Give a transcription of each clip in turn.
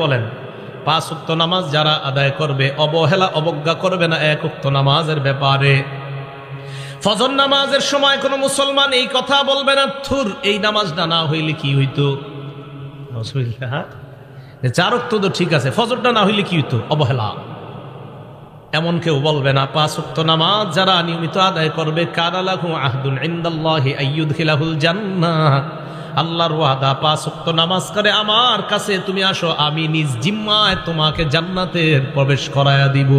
বলেন 5 ওয়াক্ত নামাজ যারা আদায় করবে, অবহেলা অবজ্ঞা করবে না 1 ওয়াক্ত নামাজের ব্যাপারে। ফজর নামাজের সময় কোনো মুসলমান এই কথা বলবে না, থুর এই নামাজটা না হইলে কি হইতো। 4 ওয়াক্ত তো ঠিক আছে, ফজরটা না হইলে কি হইতো, অবহেলা এমন কেউ বলবে না। 5 ওয়াক্ত নামাজ যারা নিয়মিত আদায় করবে, কানা লাহু আহদুন ইনদাল্লাহি আইয়ুদখিলাহুল জান্নাহ, আল্লাহর ওয়াদা 5 ওয়াক্ত নামাজ করে আমার কাছে তুমি আসো, আমি নিজ জিম্মায় তোমাকে জান্নাতের প্রবেশ করায়া দিব।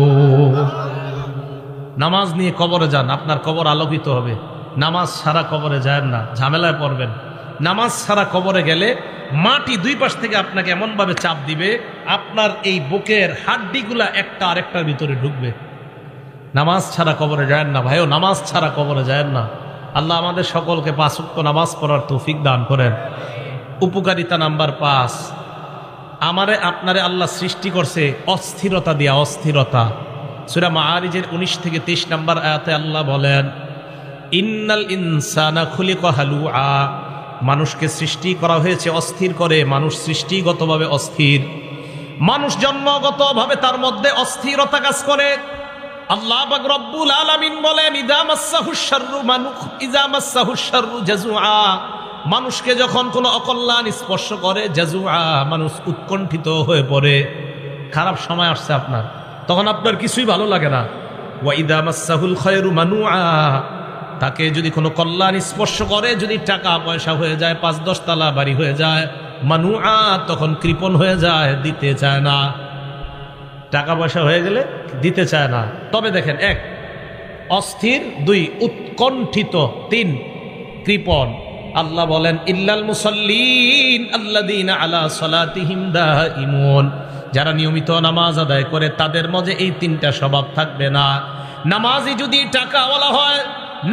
নামাজ নিয়ে কবরে যান, আপনার কবর আলোকিত হবে। নামাজ ছাড়া কবরে যায় না, ঝামেলায় পড়বেন। নামাজ ছাড়া কবরে গেলে মাটি 2 পাশ থেকে আপনাকে এমনভাবে চাপ দিবে, আপনার এই বুকের হাড্ডিগুলা একটা আরেকটার ভিতরে ঢুকবে। নামাজ ছাড়া কবরে যায় না ভাইও, নামাজ ছাড়া কবরে যায় না। আল্লাহ আমাদের সকলকে 5 ওয়াক্ত নামাজ পড়ার তৌফিক দান করেন। উপকারিতা নাম্বার 5, আমারে আপনারে আল্লাহ সৃষ্টি করছে অস্থিরতা দিয়া, অস্থিরতা। সূরা মাআরিজের 19 থেকে 23 নম্বর আয়াতে আল্লাহ বলেন, ইন্নাল ইনসানা খুলিকা হালুআ, মানুষকে সৃষ্টি করা হয়েছে অস্থির করে। মানুষ সৃষ্টিগতভাবে অস্থির, মানুষ জন্মগতভাবে তার মধ্যে অস্থিরতা কাজ করে। আল্লাহ পাক রব্বুল আলামিন বলেন, ইযা মাসসাহুশ শাররু ইযা মাসসাহুশ শাররু জাযুআ, মানুষকে যখন কোনো অকল্যাণ স্পর্শ করে, জাযুআ মানুষ উৎকণ্ঠিত হয়ে পড়ে। খারাপ সময় আসছে আপনার, তখন আপনার কিছুই ভালো লাগে না। ওয়া ইযা মাসসাহুল খায়রু মানুআ, তাকে যদি কোনো কল্যাণ স্পর্শ করে, যদি টাকা পয়সা হয়ে যায়, 5-10 তলা বাড়ি হয়ে যায়, মানুআ তখন কৃপণ হয়ে যায়, দিতে চায় না। টাকা পয়সা হয়ে গেলে দিতে চায় না। তবে দেখেন, 1 অস্থির, 2 উৎকণ্ঠিত, 3 কৃপণ। আল্লাহ বলেন, ইল্লাল মুসাল্লিন আল্লাযীনা আলা সালাতিহিম দাঈমুন, যারা নিয়মিত নামাজ আদায় করে তাদের মাঝে এই 3টা স্বভাব থাকবে না। নামাজি যদি টাকাওয়ালা হয়,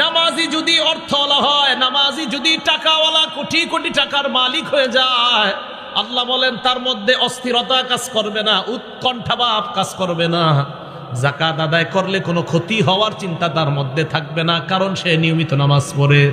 নামাজি যদি অর্থওয়ালা হয়, নামাজি যদি টাকাওয়ালা কোটি কোটি টাকার মালিক হয়ে যায়, আল্লাহ বলেন তার মধ্যে অস্থিরতা কাজ করবে না, উৎকণ্ঠাভাব কাজ করবে না। যাকাত আদায় করলে কোনো ক্ষতি হওয়ার চিন্তা তার মধ্যে থাকবে না, কারণ সে নিয়মিত নামাজ পড়ে।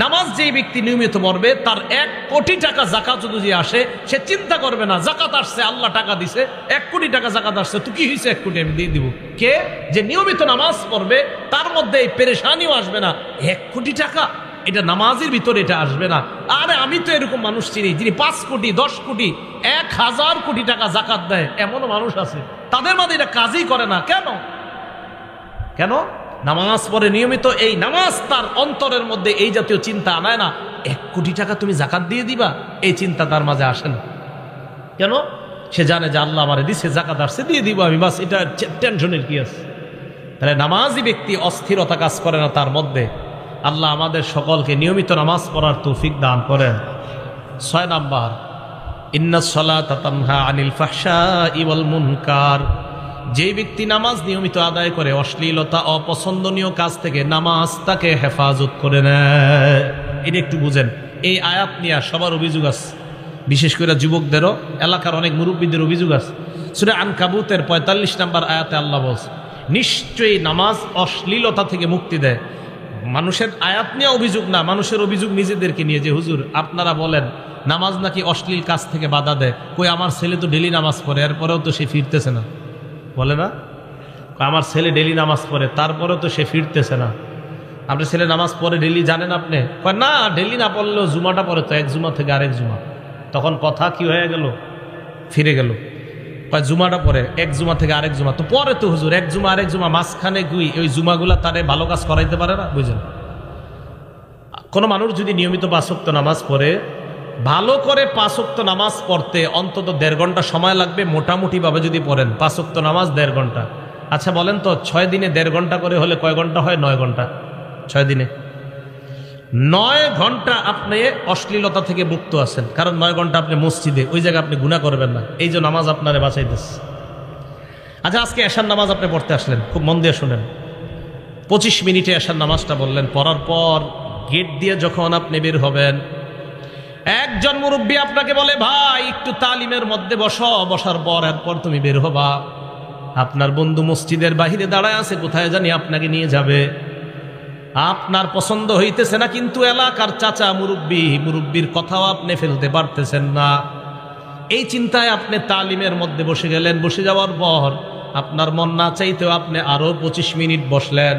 নামাজ যে ব্যক্তি নিয়মিত পড়বে, তার 1 কোটি টাকা যাকাত যদি আসে, সে চিন্তা করবে না যাকাত আসছে, আল্লাহ টাকা দিছে, 1 কোটি টাকা যাকাত আসছে, তো কি হয়েছে 1 কোটি আমি দিয়ে দিব। কে যে নিয়মিত নামাজ পড়বে, তার মধ্যে এই পেরেশানিও আসবে না। 1 কোটি টাকা, এটা নামাজের ভিতরে এটা আসবে না। আরে আমি তো এরকম মানুষ চিনি যিনি 5 কোটি 10 কোটি 1000 কোটি টাকা যাকাত দেয়, এমনও মানুষ আছে। তাদের মধ্যে এটা কাজই করে না। কেন? কেন? নামাজ পড়ে নিয়মিত, এই নামাজ তার অন্তরের মধ্যে এই জাতীয় চিন্তা আনায় না। 1 কোটি টাকা তুমি যাকাত দিয়ে দিবা, এই চিন্তা তার মাঝে আসে না। কেন? সে জানে যে আল্লাহ আমারে দিছে, যাকাত আসছে, দিয়ে দিব আমি, বাস, এটা টেনশনের কি আছে। তাহলে নামাজি ব্যক্তি অস্থিরতা কাজ করে না তার মধ্যে। আল্লাহ আমাদের সকলকে নিয়মিত নামাজ পড়ার তৌফিক দান করেন। 6 নাম্বার, ইন্নাস সালাতা তানহা আনিল ফাহশাই ওয়াল মুনকার, যে ব্যক্তি নামাজ নিয়মিত আদায় করে অশ্লীলতা অপছন্দনীয় কাজ থেকে নামাজ তাকে হেফাজত করে নেয়। এটা একটু বুঝেন। এই আয়াত নিয়ে সবার অভিযোগ আছে, বিশেষ করে যুবকদেরও, এলাকার অনেক মুরব্বীদের অভিযোগ আছে। সূরা আনকাবুতের 45 নম্বর আয়াতে আল্লাহ বলছে, নিশ্চয়ই নামাজ অশ্লীলতা থেকে মুক্তি দেয়। মানুষের আয়াত নিয়ে অভিযোগ না, মানুষের অভিযোগ নিজেদেরকে নিয়ে, যে হুজুর আপনারা বলেন নামাজ নাকি অশ্লীল কাজ থেকে বাধা দেয়। কই, আমার ছেলে তো ডেলি নামাজ পড়ে, এরপরেও তো সে ফিরতেছে না। বলে না, আমার ছেলে ডেলি নামাজ পড়ে, তারপরেও তো সে ফিরতেছে না। আপনার ছেলে নামাজ পড়ে ডেলি, জানেন আপনি? কয় না, ডেলি না পড়লেও জুমাটা পড়ে তো, 1 জুমা থেকে আরেক জুমা। তখন কথা কি হয়ে গেল? ফিরে গেল। কয় জুমাটা পড়ে 1 জুমা থেকে আরেক জুমা, তো পরে তো হুজুর 1 জুমা আরেক জুমা, মাঝখানে গুই ওই জুমাগুলা তারে ভালো কাজ করাইতে পারে না। বুঝলেন? কোনো মানুষ যদি নিয়মিত 5 ওয়াক্ত নামাজ পড়ে, ভালো করে 5 ওয়াক্ত নামাজ পড়তে অন্তত 1.5 ঘন্টা সময় লাগবে, মোটামুটি ভাবে যদি পড়েন 5 ওয়াক্ত নামাজ 1.5 ঘন্টা। আচ্ছা বলেন তো, 6 দিনে 1.5 ঘন্টা করে হলে কয় ঘন্টা হয়? 9 ঘন্টা। 6 দিনে 9 ঘন্টা আপনি অশ্লীলতা থেকে মুক্ত আছেন, কারণ 9 ঘন্টা আপনি মসজিদে, ওই জায়গায় আপনি গুনাহ করবেন না। এই যে নামাজ আপনারে বাঁচাইতেছে। আচ্ছা, আজকে এশার নামাজ আপনি পড়তে আসলেন, খুব মন দিয়ে শুনেন। 25 মিনিটে এশার নামাজটা বললেন, পড়ার পর গেট দিয়ে যখন আপনি বের হবেন, একজন মুরব্বী আপনাকে বলে, ভাই একটু তালিমের মধ্যে বসো, বসার পর এরপর তুমি বের হবা। আপনার বন্ধু মসজিদের বাহিরে দাঁড়ায় আছে, কোথায় জানি আপনাকে নিয়ে যাবে। আপনার পছন্দ হইতেছে না, কিন্তু এলাকার চাচা মুরব্বী, মুরব্বীর কথাও আপনি ফেলতে পারতেছেন না। এই চিন্তায় আপনি তালিমের মধ্যে বসে গেলেন, বসে যাওয়ার পর আপনার মন না চাইতেও আপনি আরো 25 মিনিট বসলেন,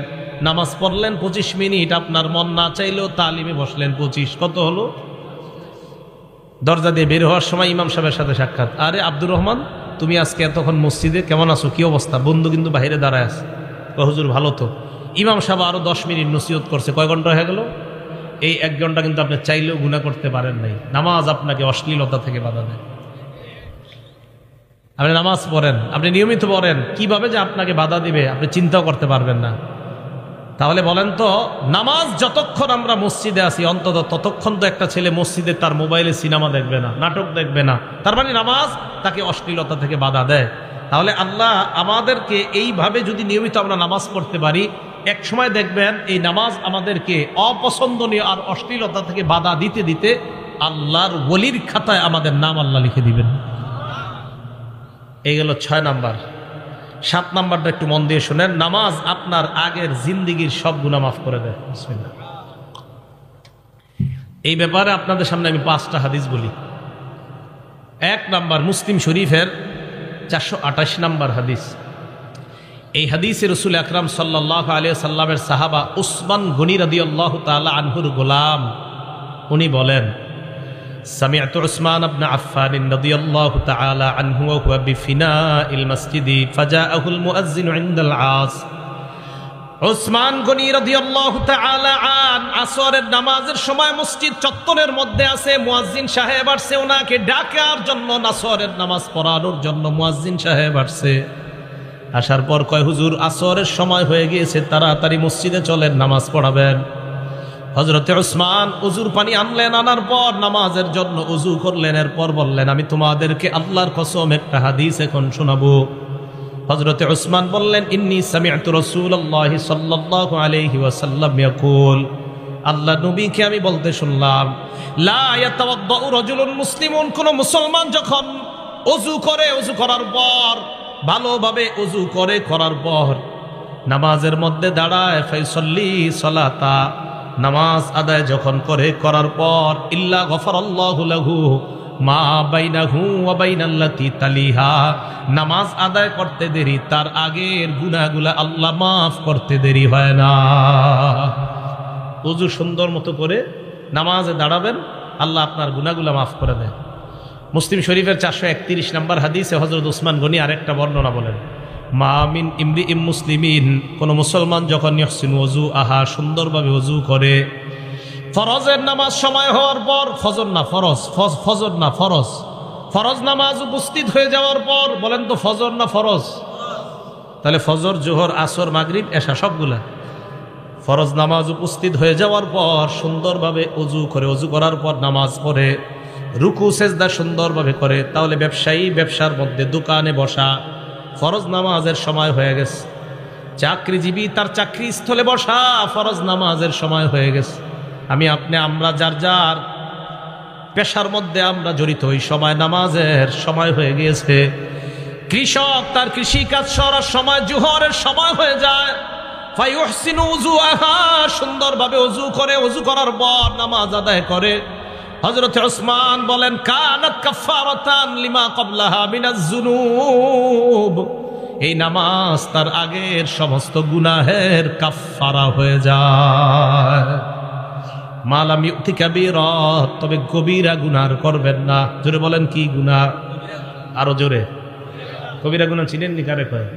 নামাজ পড়লেন 25 মিনিট, আপনার মন না চাইলেও তালিমে বসলেন 25, কত হলো? দরজা দিয়ে বের হওয়ার সময় ইমাম সাহেবের সাথে সাক্ষাৎ, আরে আব্দুর রহমান তুমি আজকে এতক্ষণ মসজিদে, কেমন আছো, কি অবস্থা? বন্ধু কিন্তু বাইরে দাঁড়ায় আছে, হুজুর ভালো তো। ইমাম সাহেব আরো 10 মিনিট নসিহত করছে, কয় ঘন্টা হয়ে গেল? এই 1 ঘন্টা কিন্তু আপনি চাইলেও গুনাহ করতে পারেন নাই। নামাজ আপনাকে অশ্লীলতা থেকে বাধা দেয়। আপনি নামাজ পড়েন, আপনি নিয়মিত পড়েন, কিভাবে যে আপনাকে বাধা দিবে আপনি চিন্তাও করতে পারবেন না। তাহলে বলেন তো, নামাজ যতক্ষণ আমরা মসজিদে আছি অন্তত ততক্ষণ তো একটা ছেলে মসজিদে তার মোবাইলে সিনেমা দেখবে না, নাটক দেখবে না, তার মানে নামাজ তাকে অশ্লীলতা থেকে বাধা দেয়। তাহলে আল্লাহ আমাদেরকে এইভাবে যদি নিয়মিত আমরা নামাজ পড়তে পারি, এক সময় দেখবেন এই নামাজ আমাদেরকে অপছন্দনীয় আর অশ্লীলতা থেকে বাধা দিতে দিতে আল্লাহর ওলির খাতায় আমাদের নাম আল্লাহ লিখে দিবেন। এই গেল 6 নাম্বার। 7 নাম্বারটা একটু মন দিয়ে শুনেন, নামাজ আপনার আগের জিন্দিগির সব গুনাহ মাফ করে দেয়। বিসমিল্লাহ। এই ব্যাপারে আপনাদের সামনে আমি 5টা হাদিস বলি। 1 নাম্বার, মুসলিম শরীফের 428 নাম্বার হাদিস। এই হাদিসে রাসূল আকরাম সাল্লাল্লাহু আলাইহি সাল্লামের সাহাবা উসমান গনি রাদিয়াল্লাহু তাআলা আনহুর গোলাম, উনি বলেন, সামি'তু উসমান ইবনে আফফান রাদিয়াল্লাহু তাআলা আনহু ওয়া হুয়া বিফিনাইল মসজিদি ফাজাআহুল মুয়াজ্জিন ইনদাল আস। উসমান গনি রাদিয়াল্লাহু তাআলা আন আসরের নামাজের সময় মসজিদ চত্বরের মধ্যে আছে, মুয়াজ্জিন সাহেব আসছে ওনাকে ডাকার জন্য, আসরের নামাজ পড়ানোর জন্য মুয়াজ্জিন সাহেব আসছে। আসার পর কয়, হুজুর আসরের সময় হয়ে গিয়েছে, তাড়াতাড়ি মসজিদে চলেন, নামাজ পড়াবেন। হযরতে উসমান ওযুর পানি আনলেন, আনার পর নামাজের জন্য ওযু করলেন, এরপর বললেন, আমি তোমাদেরকে আল্লাহর কসম একটা হাদিস এখন শোনাবো। হযরতে উসমান বললেন, ইন্নী সামি'তু রাসূলুল্লাহি সাল্লাল্লাহু আলাইহি ওয়াসাল্লাম ইয়াকুল, আল্লাহ নবীকে আমি বলতে শুনলাম, লা ইয়াতাওয়াদ্দাউ রাজুলুন মুসলিমুন, কোন মুসলমান যখন ওযু করে, ওযু করার পর ভালোভাবে ওযু করে, করার পর নামাজের মধ্যে দাঁড়ায়, ফাইসাল্লি সালাতা, নামাজ আদায় যখন করে, করার পর ইল্লা গফারাল্লাহু লাহু মা বাইনাহু ওয়া বাইনাল্লাতি তালিহা, নামাজ আদায় করতে দেরি, তার আগের গুনাহগুলো আল্লাহ মাফ করতে দেরি হয় না। ওযু সুন্দর মতো করে নামাজে দাঁড়াবেন, আল্লাহ আপনার গুনাহগুলো মাফ করে দেয়। মুসলিম শরীফের 431 নম্বর হাদিসে হযরত উসমান গনি আরেকটা বর্ণনা বলেন, মা মিন ইমরিইম মুসলিমিন, কোন মুসলমান যখন ইহসিনু ওযু আহা, সুন্দরভাবে ওযু করে, ফরজের নামাজ সময় হওয়ার পর, ফজর না ফরজ, ফজর না ফরজ, ফরজ নামাজ উপস্থিত হয়ে যাওয়ার পর, বলেন তো ফজর না ফরজ? তাহলে ফজর, জোহর, আসর, মাগরিব, এশা সবগুলা ফরজ নামাজ উপস্থিত হয়ে যাওয়ার পর সুন্দরভাবে ওযু করে, ওযু করার পর নামাজ পড়ে, রুকু সেজদা সুন্দরভাবে করে, তাহলে ব্যবসায়ী ব্যবসার মধ্যে দোকানে বসা, ফরজ নামাজের সময় হয়ে গেছে। চাকরিজীবী তার চাকরি স্থলে বসা, ফরজ নামাজের সময় হয়ে গেছে। আমি আপনি আমরা যার যার পেশার মধ্যে আমরা জড়িত, ওই সময় নামাজের সময় হয়ে গিয়েছে। কৃষক তার কৃষি কাজ করার সময়, জোহরের সময় হয়ে যায়, ফায়ুহসিনু উযুআহা, সুন্দরভাবে ওযু করে, ওযু করার পর নামাজ আদায় করে। হযরত উসমান বলেন, কানাত কাফফারাতান লিমা ক্বাবলাহা মিনাজ যুনুব, এই নামাজ তার আগের সমস্ত গুনাহের কাফফারা হয়ে যায়। মালাম ইউতি কাবীরা, তবে কবিরা গুনাহ করবেন না। জোরে বলেন, কি গুনাহ? আরো জোরে। কবিরা গুনাহ চিনেন নি কারে কয়?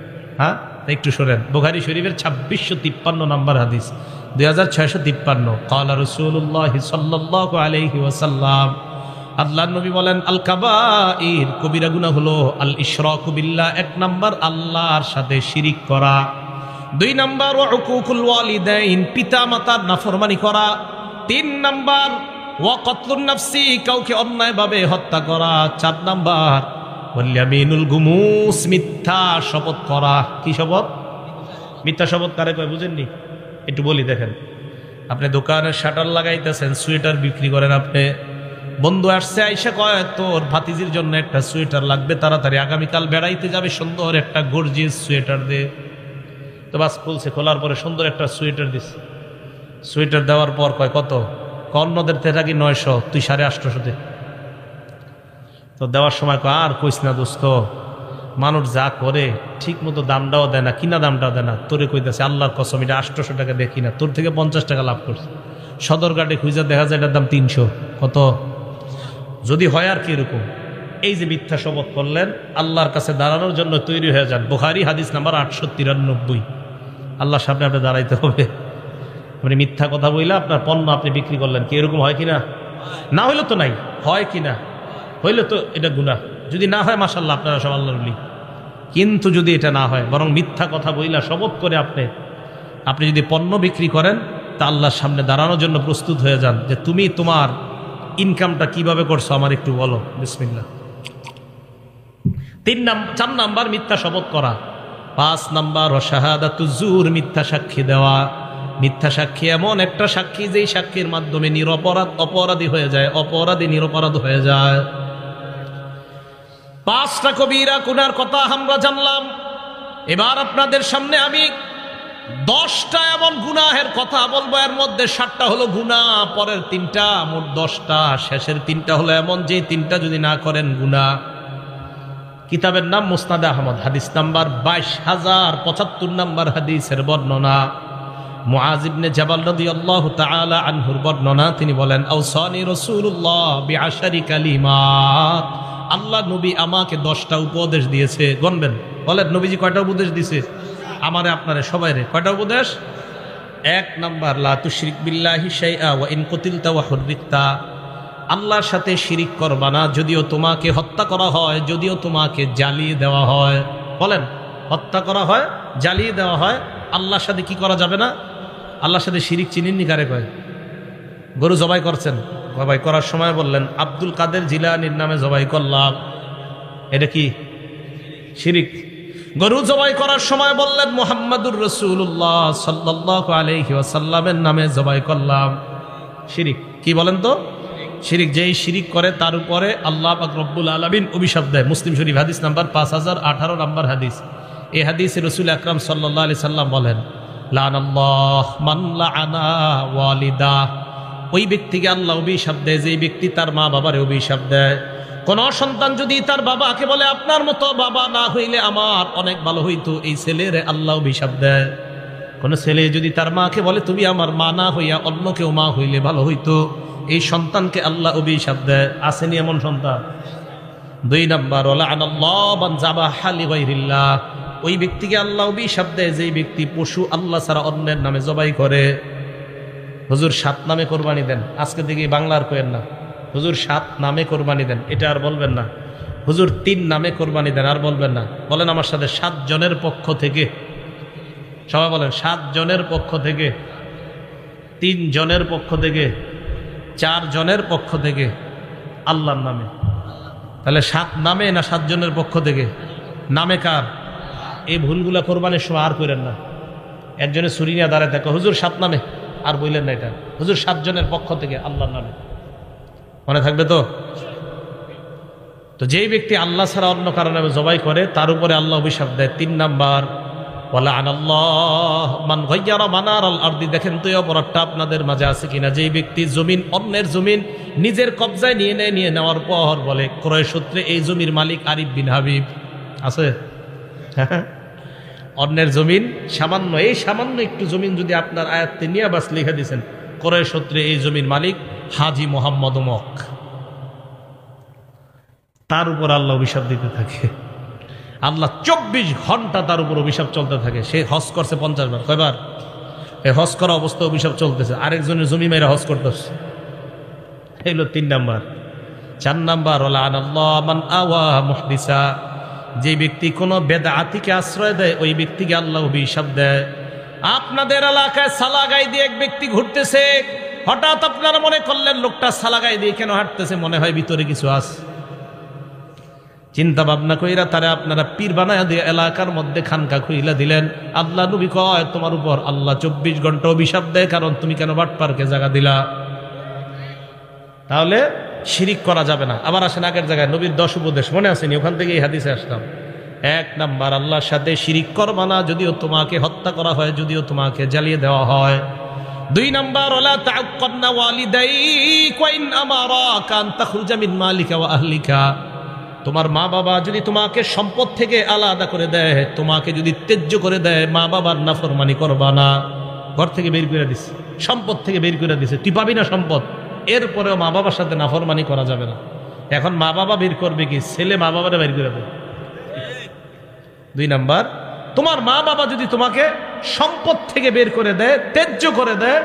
হ্যাঁ, একটু শোনেন। বুখারী শরীফের 2653 নম্বর হাদিস, 2653, ক্বালা রাসূলুল্লাহ সাল্লাল্লাহু আলাইহি ওয়াসাল্লাম, আল্লাহর নবী বলেন, আল কাবাইর, কবিরা গুনাহ হলো আল ইশরাকু বিল্লাহ, 1 নাম্বার আল্লাহর সাথে শিরিক করা, 2 নাম্বার ওয়া উকুকুল ওয়ালিদাইন, পিতা মাতার নাফরমানি করা, 3 নাম্বার ওয়া কতলুন নাফসি, কাউকে অন্যায়ভাবে হত্যা করা, 4 নাম্বার ওয়াল ইয়ামিনুল গুমুস, মিথ্যা শপথ করা। কি শপথ? মিথ্যা শপথ কারে কয় বুঝেননি? একটু বলি, দেখেন, আপনি দোকানের শাটার লাগাইতেছেন, সোয়েটার বিক্রি করেন, আপনি বন্ধু আসছে, আইসা কয় তোর ভাতিজির জন্য একটা সোয়েটার লাগবে, তাড়াতাড়ি আগামীকাল বেড়াইতে যাবে, সুন্দর একটা গর্জিয়াস সোয়েটার দে। তো বাস খুলছে, খোলার পরে সুন্দর একটা সোয়েটার দিস। সোয়েটার দেওয়ার পর কয় কত? অন্যদের থেকে কি 900, তুই 850 দে। তো দেওয়ার সময় আর কইস না দোস্ত, মানুষ যা করে ঠিক মতো দামটাও দেয় না, কিনা দামটাও দেয় না। তোরে কইতেছে আল্লাহর কসম এটা 800 টাকা দেখি না, তোর থেকে 50 টাকা লাভ করছে। সদরঘাটে খুঁজে দেখা যায় এটার দাম 300। কত যদি হয় আর কি এরকম। এই যে মিথ্যা শপথ করলেন, আল্লাহর কাছে দাঁড়ানোর জন্য তৈরি হয়ে যান। বুখারী হাদিস নাম্বার 893। আল্লাহর সামনে আপনি দাঁড়াইতে হবে। আপনি মিথ্যা কথা বইলে আপনার পণ্য আপনি বিক্রি করলেন, কি এরকম হয় কিনা? না হইলে তো নাই, হয় কিনা? হইলে তো এটা গুনাহ। যদি না হয় মাশাআল্লাহ, আপনারা সব আল্লাহর ওলি। কিন্তু যদি এটা না হয়, বরং মিথ্যা কথা বইলা শপথ করে আপনি যদি পণ্য বিক্রি করেন, তা আল্লাহর সামনে দাঁড়ানোর জন্য প্রস্তুত হয়ে যান যে তুমি তোমার ইনকামটা কিভাবে করছো আমার একটু বলো। বিসমিল্লাহ। 4 নাম্বার মিথ্যা শপথ করা। 5 নাম্বার শাহাদাতুজ জুর, মিথ্যা সাক্ষী দেওয়া। মিথ্যা সাক্ষী এমন একটা সাক্ষী যেই সাক্ষীর মাধ্যমে অপরাধী হয়ে যায়, অপরাধী নিরপরাধ হয়ে যায়। 5টা কবিরা গুনার কথা আমরা জানলাম। এবার আপনাদের সামনে আমি 10টা এমন গুনাহের কথা বলবো। এর মধ্যে 7টা হলো গুনাহ, পরের 3টা, মোট 10টা। শেষের 3টা হলো এমন যে 3টা যদি না করেন গুনাহ। কিতাবের নাম মুসনাদে আহমদ, হাদিস নাম্বার 22075 নাম্বার হাদিসের বর্ণনা। মুআজ ইবনে জাবাল রাদিয়াল্লাহু তাআলা আনহুর বর্ণনা। তিনি বলেন, আওসানি রাসূলুল্লাহ বিআশারি কালিমাত। আল্লাহ নবী আমাকে 10টা উপদেশ দিয়েছে। গণবেন, বলেন নবীজি কয়টা উপদেশ দিয়েছে? আমারে আপনারে সবাইরে কয়টা উপদেশ? 1 নাম্বার, লা তুশরিক বিল্লাহি শাইআ ওয়া ইন কুতিলতা ওয়া হুররিকতা। আল্লাহর সাথে শিরিক করবা না, যদিও তোমাকে হত্যা করা হয়, যদিও তোমাকে জ্বালিয়ে দেওয়া হয়। বলেন, হত্যা করা হয়, জ্বালিয়ে দেওয়া হয়, আল্লাহর সাথে কি করা যাবে না? আল্লাহর সাথে শিরিক চিনেননি কারে কয়? গরু জবাই করছেন, জবাই করার সময় বললেন আব্দুল কাদের জিলানীর নামে জবাই করলাম, এটা কি শিরিক? গরু জবাই করার সময় বললেন মুহাম্মাদুর রাসূলুল্লাহ সাল্লাল্লাহু আলাইহি ওয়াসাল্লামের নামে জবাই করলাম, শিরিক। কি বলেন তো? শিরিক। যেই শিরিক করে তার উপরে আল্লাহ পাক রব্বুল আলামিন অভিশাপ দেয়। মুসলিম শরীফ হাদিস নাম্বার 5018 নাম্বার হাদিস। এই হাদিসে রাসূল আকরাম সাল্লাল্লাহু আলাইহি সাল্লাম বলেন, লানাল্লাহ মান লাআনা ওয়ালিদা। ওই ব্যক্তিকে আল্লাহ অভিশাপ দেয় যেই ব্যক্তি তার মা বাবারে অভিশাপ দেয়। কোন সন্তান যদি তার বাবাকে বলে আপনার মতো বাবা না হইলে আমার অনেক ভালো হইতো, এই ছেলেরে আল্লাহ অভিশাপ দেয়। কোন ছেলে যদি তার মাকে বলে তুমি আমার মা না হইয়া অন্য কেউ মা হইলে ভালো হইতো, এই সন্তানকে আল্লাহ অভিশাপ দেয়। আসেনি এমন সন্তান? 2 নাম্বার, লাআনাল্লাহু মান যাবাহা লিগাইরিল্লাহ। ওই ব্যক্তিকে আল্লাহ অভিশাপ দেয় যেই ব্যক্তি পশু আল্লাহ ছাড়া অন্যের নামে জবাই করে। হুজুর 7 নামে কোরবানি দেন, আজকে থেকে বাংলার কোয়েন না। হুজুর 7 নামে কোরবানি দেন, এটা আর বলবেন না। হুজুর 3 নামে কোরবানি দেন, আর বলবেন না। বলেন আমার সাথে, 7 জনের পক্ষ থেকে। সবাই বলেন, 7 জনের পক্ষ থেকে, 3 জনের পক্ষ থেকে, 4 জনের পক্ষ থেকে, আল্লাহর নামে। তাহলে 7 নামে না 7 জনের পক্ষ থেকে? নামে কার? এই ভুলগুলা কোরবানির সময় আর করেন না। একজনে ছুরি নিয়ে দাঁড়ায় থাকে, হুজুর 7 নামে, আর বললেন না এটা। হুজুর 7 জনের পক্ষ থেকে, আল্লাহর নামে। মনে থাকবে তো? তো যেই ব্যক্তি আল্লাহ ছাড়া অন্য কারো নামে জবাই করে তার উপরে আল্লাহ অভিশাপ দেয়। 3 নাম্বার, ওয়ালাআনাল্লাহ মান গায়্যারা মানারাল আরদি। দেখেন তো এই অপরাধটা আপনাদের মাঝে আছে কিনা? যেই ব্যক্তি জমিন, অন্যের জমিন নিজের কবজায় নিয়ে নেওয়ার পর বলে ক্রয় সূত্রে এই জমির মালিক আরিফ বিন হাবিব। আছে? অন্যের জমিন সামান্য, এই সামান্য একটু জমিন যদি আপনার আয়াত্তে নিয়ে বাস লিখে দিয়েছেন ক্রয় সূত্রে এই জমির মালিক হাজি মোহাম্মদ মক, তার উপর আল্লাহ অভিশাপ দিতে থাকে। আল্লাহ 24 ঘন্টা তার উপর অভিশাপ চলতে থাকে। সে হজ করছে 50 বার। কয়বার? এই হজ করা অবস্থা অভিশাপ চলতেছে, আরেকজনের জমি মেয়েরা হজ করতেছে। এগুলো 3 নাম্বার। 4 নাম্বার, লাআনাল্লাহ মান আওয়া মুহদিসা। যে ব্যক্তি কোনো বেদাতিকে আশ্রয় দেয় ওই ব্যক্তিকে আল্লাহ অভিশাপ দেয়। আপনাদের এলাকায় সালাগাই দিয়ে এক ব্যক্তি ঘুরতেছে, হঠাৎ আপনারা মনে করলেন লোকটা সালাগাই দিয়ে কেন হাঁটতেছে, মনে হয় ভিতরে কিছু আছে। চিন্তা ভাবনা কইরা তারা আপনারা পীর বানায়া দিয়ে এলাকার মধ্যে খানকা খুইলা দিলেন। আল্লাহ নবী কয় তোমার উপর আল্লাহ 24 ঘন্টা অভিশাপ দেয়, কারণ তুমি কেন বাটপারকে জায়গা দিলা। তাহলে শিরিক করা যাবে না। আবার আসেন আগের জায়গায় নবীর 10 উপদেশ, মনে আসেনি? ওখান থেকে এই হাদিসে আসলাম। 1 নাম্বার, আল্লাহর সাথে শিরিক করবা না, যদিও তোমাকে হত্যা করা হয়, যদিও তোমাকে জ্বালিয়ে দেওয়া হয়। 2 নাম্বার, ওয়ালা তাআক্কাবনা ওয়ালিদাইক ওয়া ইন আমারাকা আন তাখরুজা মিন মালিকা ওয়া আহলিকা। তোমার মা বাবা যদি তোমাকে সম্পদ থেকে আলাদা করে দেয়, তোমাকে যদি ত্যায্য করে দেয়, মা বাবার নাফরমানি করবা না। ঘর থেকে বের করে দিছে, সম্পদ থেকে বের করে দিছে, তুই পাবি না সম্পদ, এরপরেও মা বাবার সাথে নাফরমানি করা যাবে না। এখন মা বাবা বের করবে কি? ছেলে মা বাবারে বের করে দেবে। 2 নাম্বার, তোমার মা বাবা যদি তোমাকে সম্পদ থেকে বের করে দেয়, ত্যায্য করে দেয়,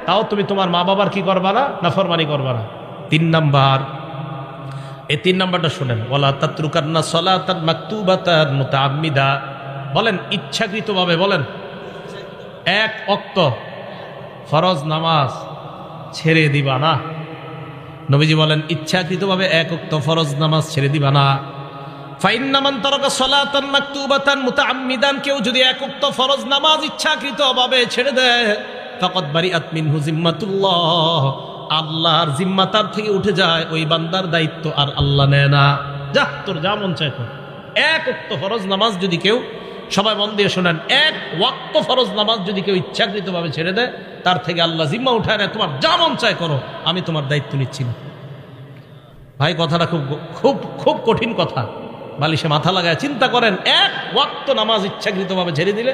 তাও তুমি তোমার মা বাবার কি করবা না? নাফরমানি করবা না। 3 নাম্বার, এই 3 নাম্বারটা শুনেন, ওয়ালা তাতরুকান্না সালাতান মাকতুবাতান মুতাআম্মিদা, বলেন ইচ্ছাকৃতভাবে, বলেন 1 ওয়াক্ত ফরজ নামাজ ছেড়ে দিবা না। নবীজি বলেন ইচ্ছাকৃতভাবে 1 ওয়াক্ত ফরজ নামাজ ছেড়ে দিবা না। ফাইন্না মান তারাকা সালাতান মাকতুবাতান মুতাআম্মিদান, কেউ যদি 1 ওয়াক্ত ফরজ নামাজ ইচ্ছাকৃতভাবে ছেড়ে দেয়, ফাকাদ বারিআত মিনহু জিম্মাতুল্লাহ, আল্লাহর জিম্মা তার থেকে উঠে যায়, ওই বান্দার দায়িত্ব আর আল্লাহ নেয় না। যা তোর যা মন চায় কর। 1 ওয়াক্ত ফরজ নামাজ যদি কেউ, সবাই মন দিয়ে শোনেন, 1 ওয়াক্ত ফরজ নামাজ যদি কেউ ইচ্ছাকৃতভাবে ছেড়ে দেয়, তার থেকে আল্লাহ জিম্মা উঠায় নেয়, তোমার যা মন চায় করো, আমি তোমার দায়িত্ব নিচ্ছি না। ভাই কথাটা খুব খুব খুব কঠিন কথা, বালিশে মাথা লাগায় চিন্তা করেন। 1 ওয়াক্ত নামাজ ইচ্ছাকৃতভাবে ছেড়ে দিলে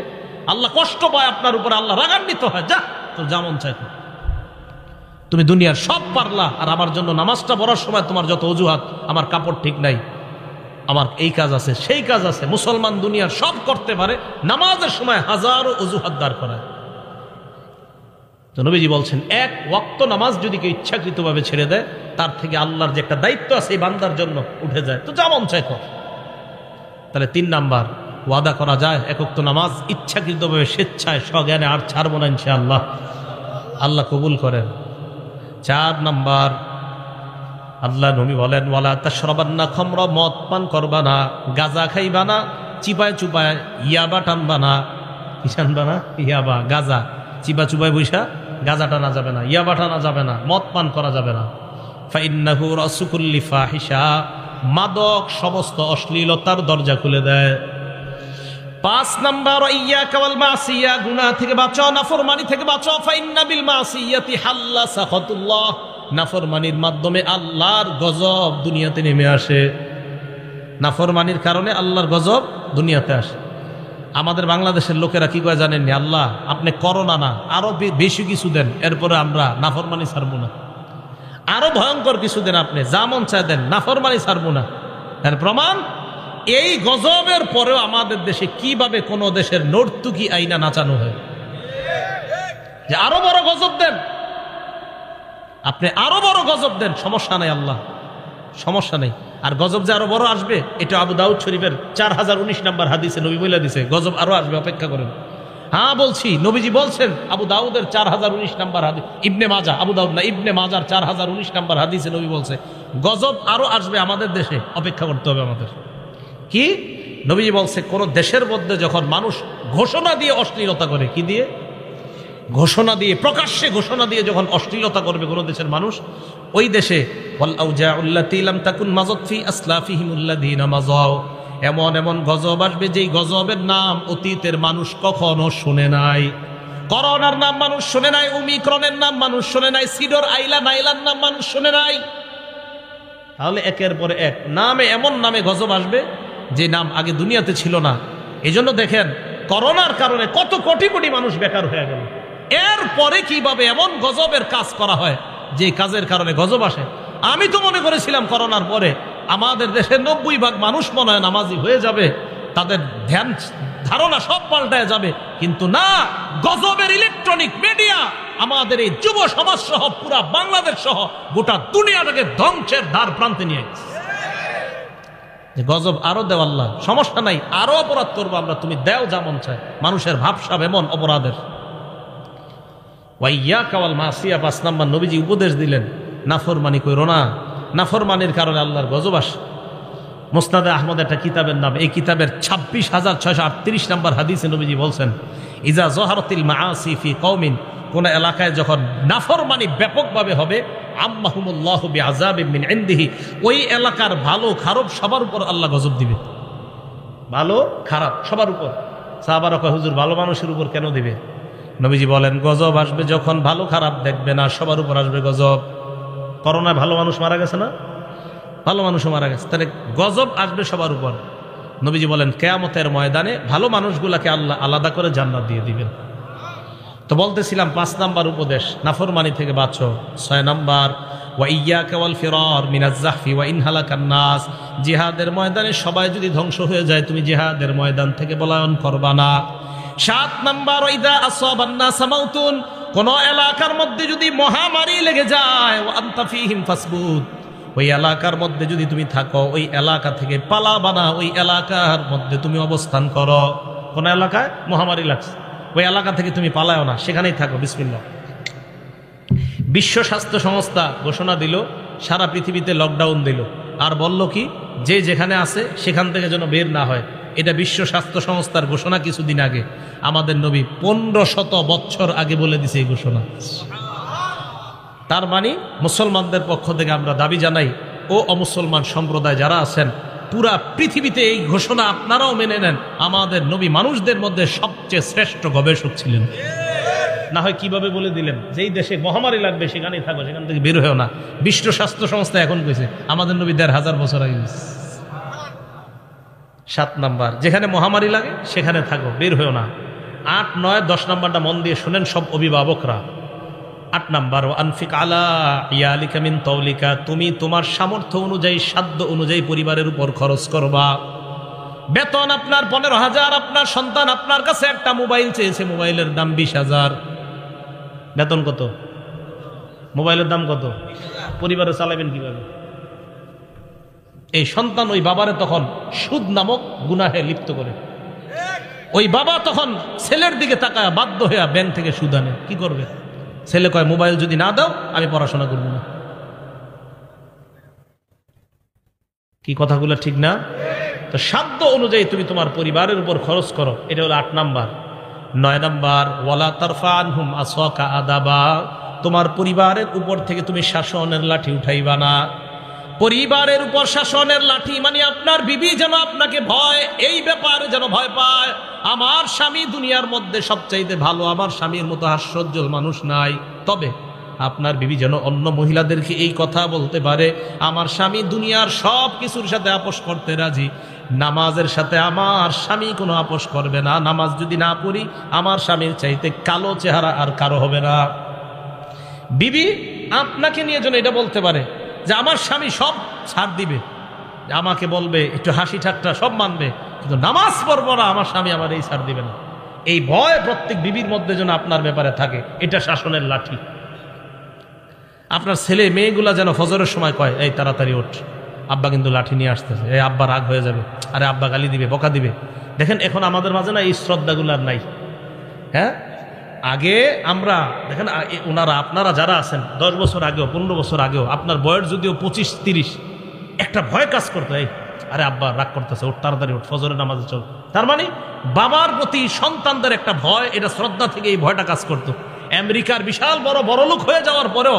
আল্লাহ কষ্ট পায় আপনার উপরে, আল্লাহ রাগান্বিত হয়। যা তোর যা মন চায় কর। তুমি দুনিয়ার সব পারলা, আর আমার জন্য নামাজটা পড়ার সময় তোমার যত অজুহাত, আমার কাপড় ঠিক নাই, আমার এই কাজ আছে, সেই কাজ আছে। মুসলমান দুনিয়ার সব করতে পারে, নামাজের সময় হাজারো অজুহাত দাঁড় করায়। তো নবীজি বলছেন 1 ওয়াক্ত নামাজ যদি কেউ ইচ্ছাকৃতভাবে ছেড়ে দেয়, তার থেকে আল্লাহর যে একটা দায়িত্ব আছে এই বান্দার জন্য উঠে যায়। তো যা মন চায় কর। তাহলে 3 নাম্বার, ওয়াদা করা যায় 1 ওয়াক্ত নামাজ ইচ্ছাকৃতভাবে স্বেচ্ছায় সজ্ঞানে আর ছাড়বো না ইনশাআল্লাহ। আল্লাহ কবুল করেন। 4 নাম্বার, আল্লাহ নবী বলেন ওয়ালা তাশরাবান্না খামরা, মদ পান করবা না, গাঁজা খাইবা না, চিপায় চুপায় ইয়াবা টানবা না। কি টানবা না? ইয়াবা, গাঁজা চিপা চুপায় বৈশা গাঁজা টানা যাবে না, ইয়াবা টানা যাবে না, মদ পান করা যাবে না। ফাইন্নাহু রাসু কুল্লি ফাহিশা, মাদক সমস্ত অশ্লীলতার দরজা খুলে দেয়। 5 নাম্বার, ইয়াকা ওয়াল মাসিয়া, গুনাহ থেকে বাঁচো, নাফরমানি থেকে বাঁচো। ফাইন্না বিল মাসিয়াতি হাল্লা সাখাতুল্লাহ, নাফরমানির মাধ্যমে আল্লাহর গজব দুনিয়াতে নেমে আসে। নাফরমানির কারণে আল্লাহর গজব দুনিয়াতে আসে। আমাদের বাংলাদেশের লোকেরা কি কয় জানেন? আল্লাহ আপনি করোনা না, আরো বেশি কিছু দেন, এরপরে আমরা নাফরমানি ছাড়বো না। আরো ভয়ঙ্কর কিছু দেন, আপনি যা মন চায় দেন, নাফরমানি ছাড়বো না। এর প্রমাণ এই গজবের পরেও আমাদের দেশে কিভাবে কোন দেশের নর্তুকি আইনা নাচানো হয়, যে আরো বড় গজব দেন, আপনি আরো বড় গজব দেন, সমস্যা নাই, আল্লাহ সমস্যা নেই। আর গজব যে আরো বড় আসবে, এটা আবু দাউদ শরীফের 4019 নম্বর হাদিসে নবী বলে দিছে, গজব আরো আসবে, অপেক্ষা করেন। হ্যাঁ বলছি, নবীজি বলছেন, আবু দাউদের 4019 নম্বর হাদিস, ইবনে মাজা, আবু দাউদ না, ইবনে মাজার 4019 নম্বর হাদিসে নবী বলছে গজব আরো আসবে আমাদের দেশে, অপেক্ষা করতে হবে আমাদের। কি নবীজি বলছে, কোন দেশের মধ্যে যখন মানুষ ঘোষণা দিয়ে অশ্লীলতা করে, কি দিয়ে? ঘোষণা দিয়ে, প্রকাশ্যে ঘোষণা দিয়ে যখন অশ্লীলতা করবে কোন দেশের মানুষ, ওই দেশে এমন এমন গজব আসবে যেই গজবের নাম অতীতের মানুষ কখনো শুনে নাই। করোনার নাম মানুষ শুনে নাই, ওমিক্রনের নাম মানুষ শুনে নাই, সিডর আইলা নাইলার নাম মানুষ শুনে নাই। তাহলে একের পরে এক নামে, এমন নামে গজব আসবে যে নাম আগে দুনিয়াতে ছিল না। এই জন্য দেখেন, করোনার কারণে কত কোটি কোটি মানুষ বেকার হয়ে গেল। এরপরে কিভাবে এমন গজবের কাজ করা হয় যে কাজের কারণে গজব আসে। আমি তো মনে করেছিলাম করোনার পরে আমাদের দেশের 90% মানুষ মনে হয় নামাজি হয়ে যাবে, তাদের ধ্যান ধারণা সব পাল্টায় যাবে, কিন্তু না, গজবের ইলেকট্রনিক মিডিয়া আমাদের এই যুব সমাজ সহ পুরা বাংলাদেশ সহ গোটা দুনিয়াটাকে ধ্বংসের দ্বার প্রান্তে নিয়ে গেছে। গজব আরো দেও আল্লাহ, সমস্যা নাই, আরো অপরাধ করবো আমরা, তুমি দেও যেমন চায়। মানুষের ভাবসাব এমন অপরাধের। ওয়াইয়াকা ওয়াল মাসিয়া, 5 নাম্বার নবীজি উপদেশ দিলেন, নাফরমানি কইরো না, নাফরমানির কারণে আল্লাহর গজব আসে। মুসনাদে আহমদ একটা কিতাবের নাম, এই কিতাবের 26,638 নম্বর হাদিসে নবীজি বলছেন, ইজা জহারাতিল মাআসি ফি কওমিন, কোন এলাকায় যখন নাফরমানি ব্যাপকভাবে হবে, আম্মাহুমুল্লাহু বিআযাবিন মিন ইনদিহি, ওই এলাকার ভালো খারাপ সবার উপর আল্লাহ গজব দিবে। ভালো খারাপ সবার উপর। সাহাবারা কয়, হুজুর ভালো মানুষের উপর কেন দিবে? নবীজি বলেন, গজব আসবে যখন ভালো খারাপ দেখবে না, সবার উপর আসবে গজব। করোনায় ভালো মানুষ মারা গেছে না? ভালো মানুষও মারা গেছে, তাহলে গজব আসবে সবার উপর। নবীজি বলেন কিয়ামতের ময়দানে ভালো মানুষগুলাকে আল্লাহ আলাদা করে জান্নাত দিয়ে দিবেন। তো বলতেছিলাম 5 নাম্বার উপদেশ, নাফরমানি থেকে বাঁচো। 6 নাম্বার ওয়া ইয়্যাকা ওয়াল ফিরার মিনাজ যাহফি ওয়া ইন হালাকান নাস, জিহাদের ময়দানে সবাই যদি ধ্বংস হয়ে যায় তুমি জিহাদের ময়দান থেকে পলায়ন করবা না। 7 নাম্বার ইযা আসাবান নাস মাউতুন, কোন এলাকার মধ্যে যদি মহামারী লেগে যায় ওয়া আনতা ফীহিম ফাসবুত, ওই এলাকার মধ্যে যদি তুমি থাকো ওই এলাকা থেকে পালাবা না, ওই এলাকার মধ্যে তুমি অবস্থান করো। কোন এলাকায় মহামারী লাগছে ওই এলাকা থেকে তুমি পালাও না, সেখানেই থাকো। বিসমিল্লাহ। বিশ্ব স্বাস্থ্য সংস্থা ঘোষণা দিল, সারা পৃথিবীতে লকডাউন দিল, আর বলল কি যে যেখানে আছে সেখান থেকে যেন বের না হয়। এটা বিশ্ব স্বাস্থ্য সংস্থার ঘোষণা কিছুদিন আগে। আমাদের নবী 1500 বছর আগে বলে দিছে এই ঘোষণা। তার মানে মুসলমানদের পক্ষ থেকে আমরা দাবি জানাই, ও অমুসলমান সম্প্রদায় যারা আছেন পুরা পৃথিবীতে এই ঘোষণা আপনারাও মেনে নেন। আমাদের নবী মানুষদের মধ্যে সবচেয়ে শ্রেষ্ঠ গবেষক ছিলেন। না হয় কিভাবে বলে দিলেন যেই দেশে মহামারী লাগবে সেখানেই থাকো, সেখান থেকে বের হয়েও না। বিশ্ব স্বাস্থ্য সংস্থা এখন কইছে, আমাদের নবী 1500 বছর আগে। 7 নাম্বার, যেখানে মহামারী লাগে সেখানে থাকো, বের হয়েও না। 8, 9, 10 নাম্বারটা মন দিয়ে শুনেন সব অভিভাবকরা। 8 নাম্বার ও আনফিক আলা ইয়ালিকা মিন তাওলিকা, তুমি তোমার সামর্থ্য অনুযায়ী সাধ্য অনুযায়ী পরিবারের উপর খরচ করবা। বেতন আপনার 15,000, আপনার সন্তান আপনার কাছে একটা মোবাইল চেয়েছে, মোবাইলের দাম 20,000। বেতন কত? মোবাইলের দাম কত? পরিবারে চালাবেন কিভাবে? এই সন্তান ওই বাবারে তখন সুদ নামক গুনাহে লিপ্ত করে। ওই বাবা তখন ছেলের দিকে তাকায় বাধ্য হয়ে ব্যাংক থেকে সুদ আনে। কি করবে? ছেলে কয় মোবাইল যদি না দাও আমি পড়াশোনা করব না। কি কথাগুলো ঠিক না? তো সাধ্য অনুযায়ী তুমি তোমার পরিবারের উপর খরচ করো, এটা হলো 8 নাম্বার। 9 নাম্বার ওয়ালা তারফা আনহুম আসাকা আদাবা, তোমার পরিবারের উপর থেকে তুমি শাসনের লাঠি উঠাইবা না। পরিবারের উপর শাসনের লাঠি মানে আপনার বিবি যেন আপনাকে ভয়, এই ব্যাপারে যেন ভয় পায়। আমার স্বামী দুনিয়ার মধ্যে সবচাইতে ভালো, আমার স্বামীর মতো হাস্যোজ্জ্বল মানুষ নাই। তবে আপনার বিবি যেন অন্য মহিলাদেরকে এই কথা বলতে পারে, আমার স্বামী দুনিয়ার সব কিছুর সাথে আপোষ করতে রাজি, নামাজের সাথে আমার স্বামী কোনো আপোষ করবে না। নামাজ যদি না পড়ি আমার স্বামীর চাইতে কালো চেহারা আর কারো হবে না। বিবি আপনাকে নিয়ে যেন এটা বলতে পারে যে আমার স্বামী সব ছাড় দিবে, আমাকে বলবে একটু হাসি ঠাট্টা সব মানবে, কিন্তু নামাজ পড়বো না, আমার স্বামী আমার এই ছাড় দিবে না। এই ভয় প্রত্যেক বিবির মধ্যে যেন আপনার ব্যাপারে থাকে, এটা শাসনের লাঠি। আপনার ছেলে মেয়েগুলা যেন ফজরের সময় কয় এই তাড়াতাড়ি ওঠ, আব্বা কিন্তু লাঠি নিয়ে আসতেছে, এই আব্বা রাগ হয়ে যাবে, আরে আব্বা গালি দিবে, বকা দিবে। দেখেন এখন আমাদের মাঝে না এই শ্রদ্ধাগুলো আর নাই। হ্যাঁ, আগে আমরা দেখেন ওনারা আপনারা যারা আছেন 10 বছর আগেও 15 বছর আগেও আপনার বয়স যদিও 25-30, একটা ভয় কাজ করতো, এই আরে আব্বা রাগ করতেছে, ওঠ তাড়াতাড়ি ওঠ, ফজরের নামাজে চল। তার মানে বাবার প্রতি সন্তানদের একটা ভয়, এটা শ্রদ্ধা থেকে এই ভয়টা কাজ করতো। আমেরিকার বিশাল বড় লোক হয়ে যাওয়ার পরেও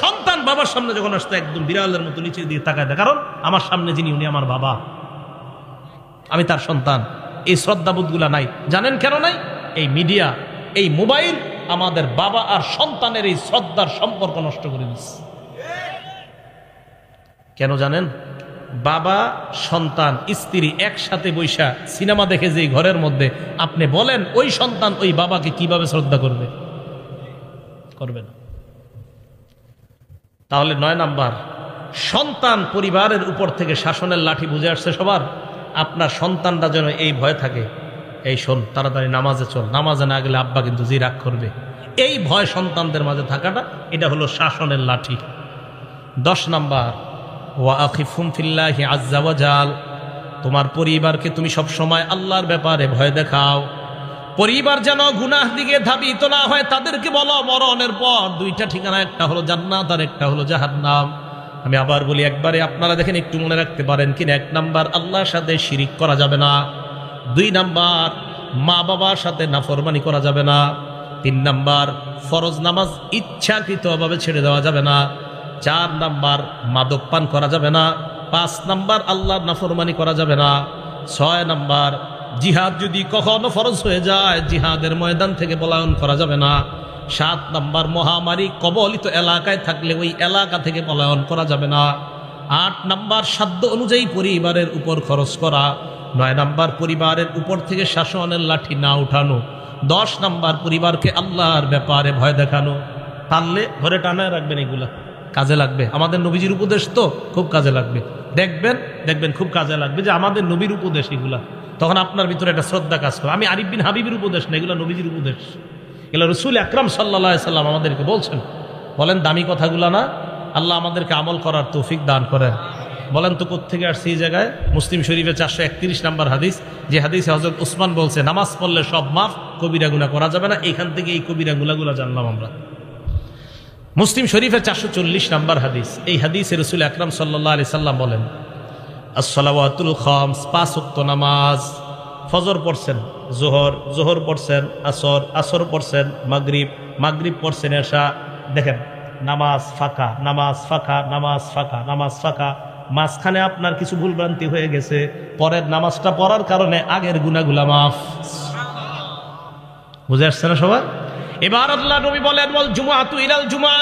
সন্তান বাবার সামনে যখন আসতো একদম বিড়ালের মতো নিচে দিয়ে তাকায় দেয়, কারণ আমার সামনে যিনি উনি আমার বাবা, আমি তার সন্তান। এই শ্রদ্ধাবোধগুলা নাই। জানেন কেন নাই? এই মিডিয়া, এই মোবাইল আমাদের বাবা আর সন্তানের এই শ্রদ্ধার সম্পর্ক নষ্ট করে দিচ্ছে। কেন জানেন? বাবা সন্তান স্ত্রী একসাথে বৈশা সিনেমা দেখে যে ঘরের মধ্যে, আপনি বলেন ওই সন্তান ওই বাবাকে কিভাবে শ্রদ্ধা করবে? করবে না। তাহলে 9 নাম্বার, সন্তান পরিবারের উপর থেকে শাসনের লাঠি বুঝে আসছে সবার। আপনার সন্তানরা যেন এই ভয় থাকে, এই শোন তাড়াতাড়ি নামাজে চল, নামাজে না গেলে আব্বা কিন্তু জি রাগ করবে। এই ভয় সন্তানদের মাঝে থাকাটা, এটা হলো শাসনের লাঠি। 10 নাম্বার ওয়া আখিফুম ফিল্লাহি আজ্জা ওয়া জাল, তোমার পরিবারকে তুমি সব সময় আল্লাহর ব্যাপারে ভয় দেখাও। পরিবার যেন গুনাহ দিকে ধাবিত না হয়। তাদেরকে বলো মরণের পর 2টা ঠিকানা, একটা হলো জান্নাত আর একটা হলো জাহান্নাম। আমি আবার বলি একবারে, আপনারা দেখেন একটু মনে রাখতে পারেন কিনা। 1 নাম্বার, আল্লাহর সাথে শিরিক করা যাবে না। 2 নাম্বার, মা বাবার সাথে নাফরমানি করা যাবে না। 3 নাম্বার, ফরজ নামাজ ইচ্ছাকৃতভাবে ছেড়ে দেওয়া যাবে না। 4 নাম্বার, মাদক পান করা যাবে না। 5 নাম্বার, আল্লাহর নাফরমানি করা যাবে না। 6 নাম্বার, জিহাদ যদি কখনো ফরজ হয়ে যায় জিহাদের ময়দান থেকে পলায়ন করা যাবে না। 7 নাম্বার, মহামারী কবলিত এলাকায় থাকলে ওই এলাকা থেকে পলায়ন করা যাবে না। 8 নাম্বার সাধ্য অনুযায়ী পরিবারের উপর খরচ করা। 9 নাম্বার পরিবারের উপর থেকে শাসনের লাঠি না উঠানো। 10 নাম্বার পরিবারকে আল্লাহর ব্যাপারে ভয় দেখানো। পারলে ঘরে টানায় রাখবেন, এগুলা কাজে লাগবে। আমাদের নবীজির উপদেশ তো খুব কাজে লাগবে। দেখবেন খুব কাজে লাগবে যে আমাদের নবীর উপদেশ এগুলা। তখন আপনার ভিতরে একটা শ্রদ্ধা কাজ করে। আমি আরিফ বিন হাবিবের উপদেশ না, এগুলো নবীজির উপদেশ। এগুলো রসুল আকরাম সাল্লাল্লাহু আলাইহি সাল্লাম আমাদেরকে বলছেন। বলেন দামি কথাগুলা না? আল্লাহ আমাদেরকে আমল করার তৌফিক দান করেন। বলেন তো কোত্থেকে আসছে এই জায়গায়? মুসলিম শরীফে 431 নম্বর হাদিস, যে হাদিসে হযরত উসমান বলছে নামাজ পড়লে সব মাফ, কবিরা গুনাহ করা যাবে না। এইখান থেকে এই কবিরা গুনাহগুলো জানলাম আমরা। মুসলিম শরীফের 440 নম্বর হাদিস, এই হাদিসে রাসূল আকরাম সাল্লাল্লাহু আলাইহি সাল্লাম বলেন as-salawatul khams, 5 ওয়াক্ত নামাজ। ফজর পড়ছেন, জোহর পড়ছেন, আসর পড়ছেন, মাগরিব পড়ছেন, এশা। দেখেন নামাজ ফাঁকা, মাঝখানে আপনার কিছু ভুলভ্রান্তি হয়ে গেছে, পরের নামাজটা পড়ার কারণে আগের গুনাহগুলা মাফ। বুঝে আসছে না সবার? এবার আল্লাহ নবী বলেন ওয়াল জুমআতু ইলাল জুমআ,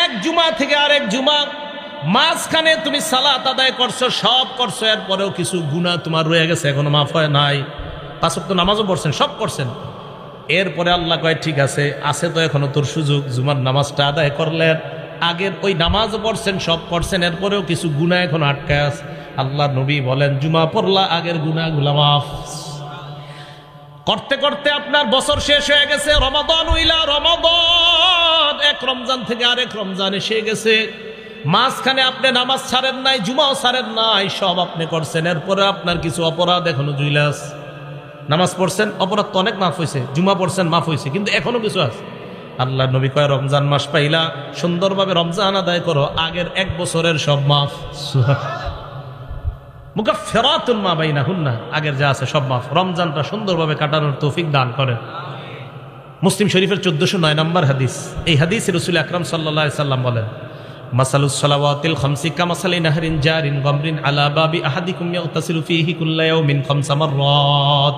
এক জুমা থেকে আরেক জুমা, মাঝখানে তুমি সালাত আদায় করছো, সব করছো, এরপরেও কিছু গুনাহ তোমার রয়ে গেছে, এখনো মাফ হয় নাই। 5 ওয়াক্ত নামাজও পড়ছেন, সব করছেন। এরপরে আল্লাহ কয় ঠিক আছে তো এখনো তোর সুযোগ, জুমার নামাজটা আদায় করলেন, আগের ওই নামাজও পড়ছেন, সব করছেন, এরপরেও কিছু গুনাহ এখন আটকায় আছে। আল্লাহ নবী বলেন জুমা পড়লা, আগের গুনাহগুলা মাফ। করতে করতে আপনার বছর শেষ হয়ে গেছে, রমাদান উইলা রমাদান, এক রমজান থেকে আরেক রমজান এসে গেছে, মাঝখানে আপনি নামাজ ছাড়েন নাই, জুমাও ছাড়েন নাই, সব আপনি করছেন, এরপরে আপনার কিছু অপরাধ এখনো জুইলাস। নামাজ পড়ছেন, অপরাধ তো অনেক মাফ হয়েছে, জুমা পড়ছেন মাফ হয়েছে, কিন্তু এখনো কিছু আছে। আল্লাহ নবী কয় রমজান মাস পাইলা, সুন্দরভাবে রমজান আদায় করো, আগের 1 বছরের সব মাফ। মুকাফফিরাতুন মা বাইনাহুন্না, আগের যা আছে সব মাফ। রমজানটা সুন্দরভাবে কাটানোর তৌফিক দান করেন। মুসলিম শরীফের 1409 নম্বর হাদিস, এই হাদিসে রাসূল আকরাম সাল্লাল্লাহু আলাইহি সাল্লাম বলেন মাসালুস সালাওয়াতিল খামসি কামাসালি নাহরিন জারিন গামরিন আলা বাবি আহাদিকুম ইয়াগতাসিলু ফীহি কুল্লা ইয়াউমিন 5 মাররাত।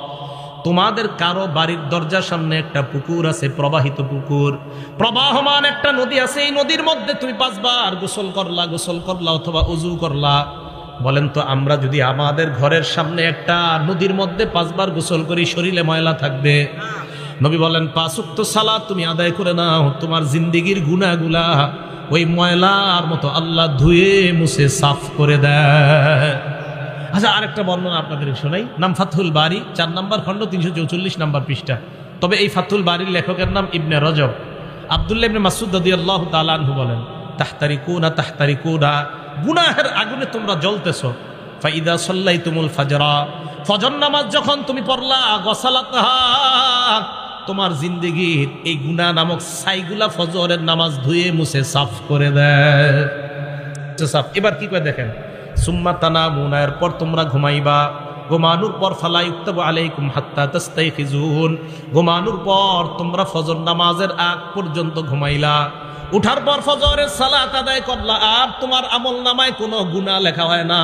তোমাদের কারো বাড়ির দরজার সামনে একটা পুকুর আছে, প্রবাহিত পুকুর, প্রবাহমান একটা নদী আছে, এই নদীর মধ্যে তুমি 5 বার গোসল করলা অথবা ওযু করলা। বলেন তো আমরা যদি আমাদের ঘরের সামনে একটা নদীর মধ্যে 5 বার গোসল করি, শরীরে ময়লা থাকবে? নবী বলেন 5 ওয়াক্ত সালাত তুমি আদায় করে নাও, তোমার জিন্দেগীর গুনাহগুলা ওই ময়লার মতো আল্লাহ ধুয়ে মুছে সাফ করে দেয়। আচ্ছা আরেকটা বর্ণনা আপনাদের শোনাই, নাম ফাতহুল বারি, 4 নম্বর খণ্ড, 344 নম্বর পৃষ্ঠা। তবে এই ফাতহুল বারির লেখকের নাম ইবনে রজব। আব্দুল্লাহ ইবনে মাসউদ রাদিয়াল্লাহু তাআলা আনহু বলেন তাহতারিকুনা, গুনাহের আগুনে তোমরা জ্বলতেছো। ফাইদা সাল্লাইতুমুল ফাজরা, ফজর নামাজ যখন তুমি পড়লা, গসালাতহা, তোমার জিন্দেগির এই গুনাহ নামক ছাইগুলা ফজরের নামাজ ধুয়ে মুছে সাফ করে দেয়। এবার কি করে দেখেন, সুম্মা তানামুনা, এরপর তোমরা ঘুমাইবা, ঘুমানোর পর ফালা ইউক্তাবু আলাইকুম হাত্তা তাস্তাইফিজুন, ঘুমানোর পর তোমরা ফজর নামাজের আগ পর্যন্ত ঘুমাইলা, উঠার পর ফজরের সালাত আদায় করলা, আর তোমার আমল নামায় কোনো গুনাহ লেখা হয় না।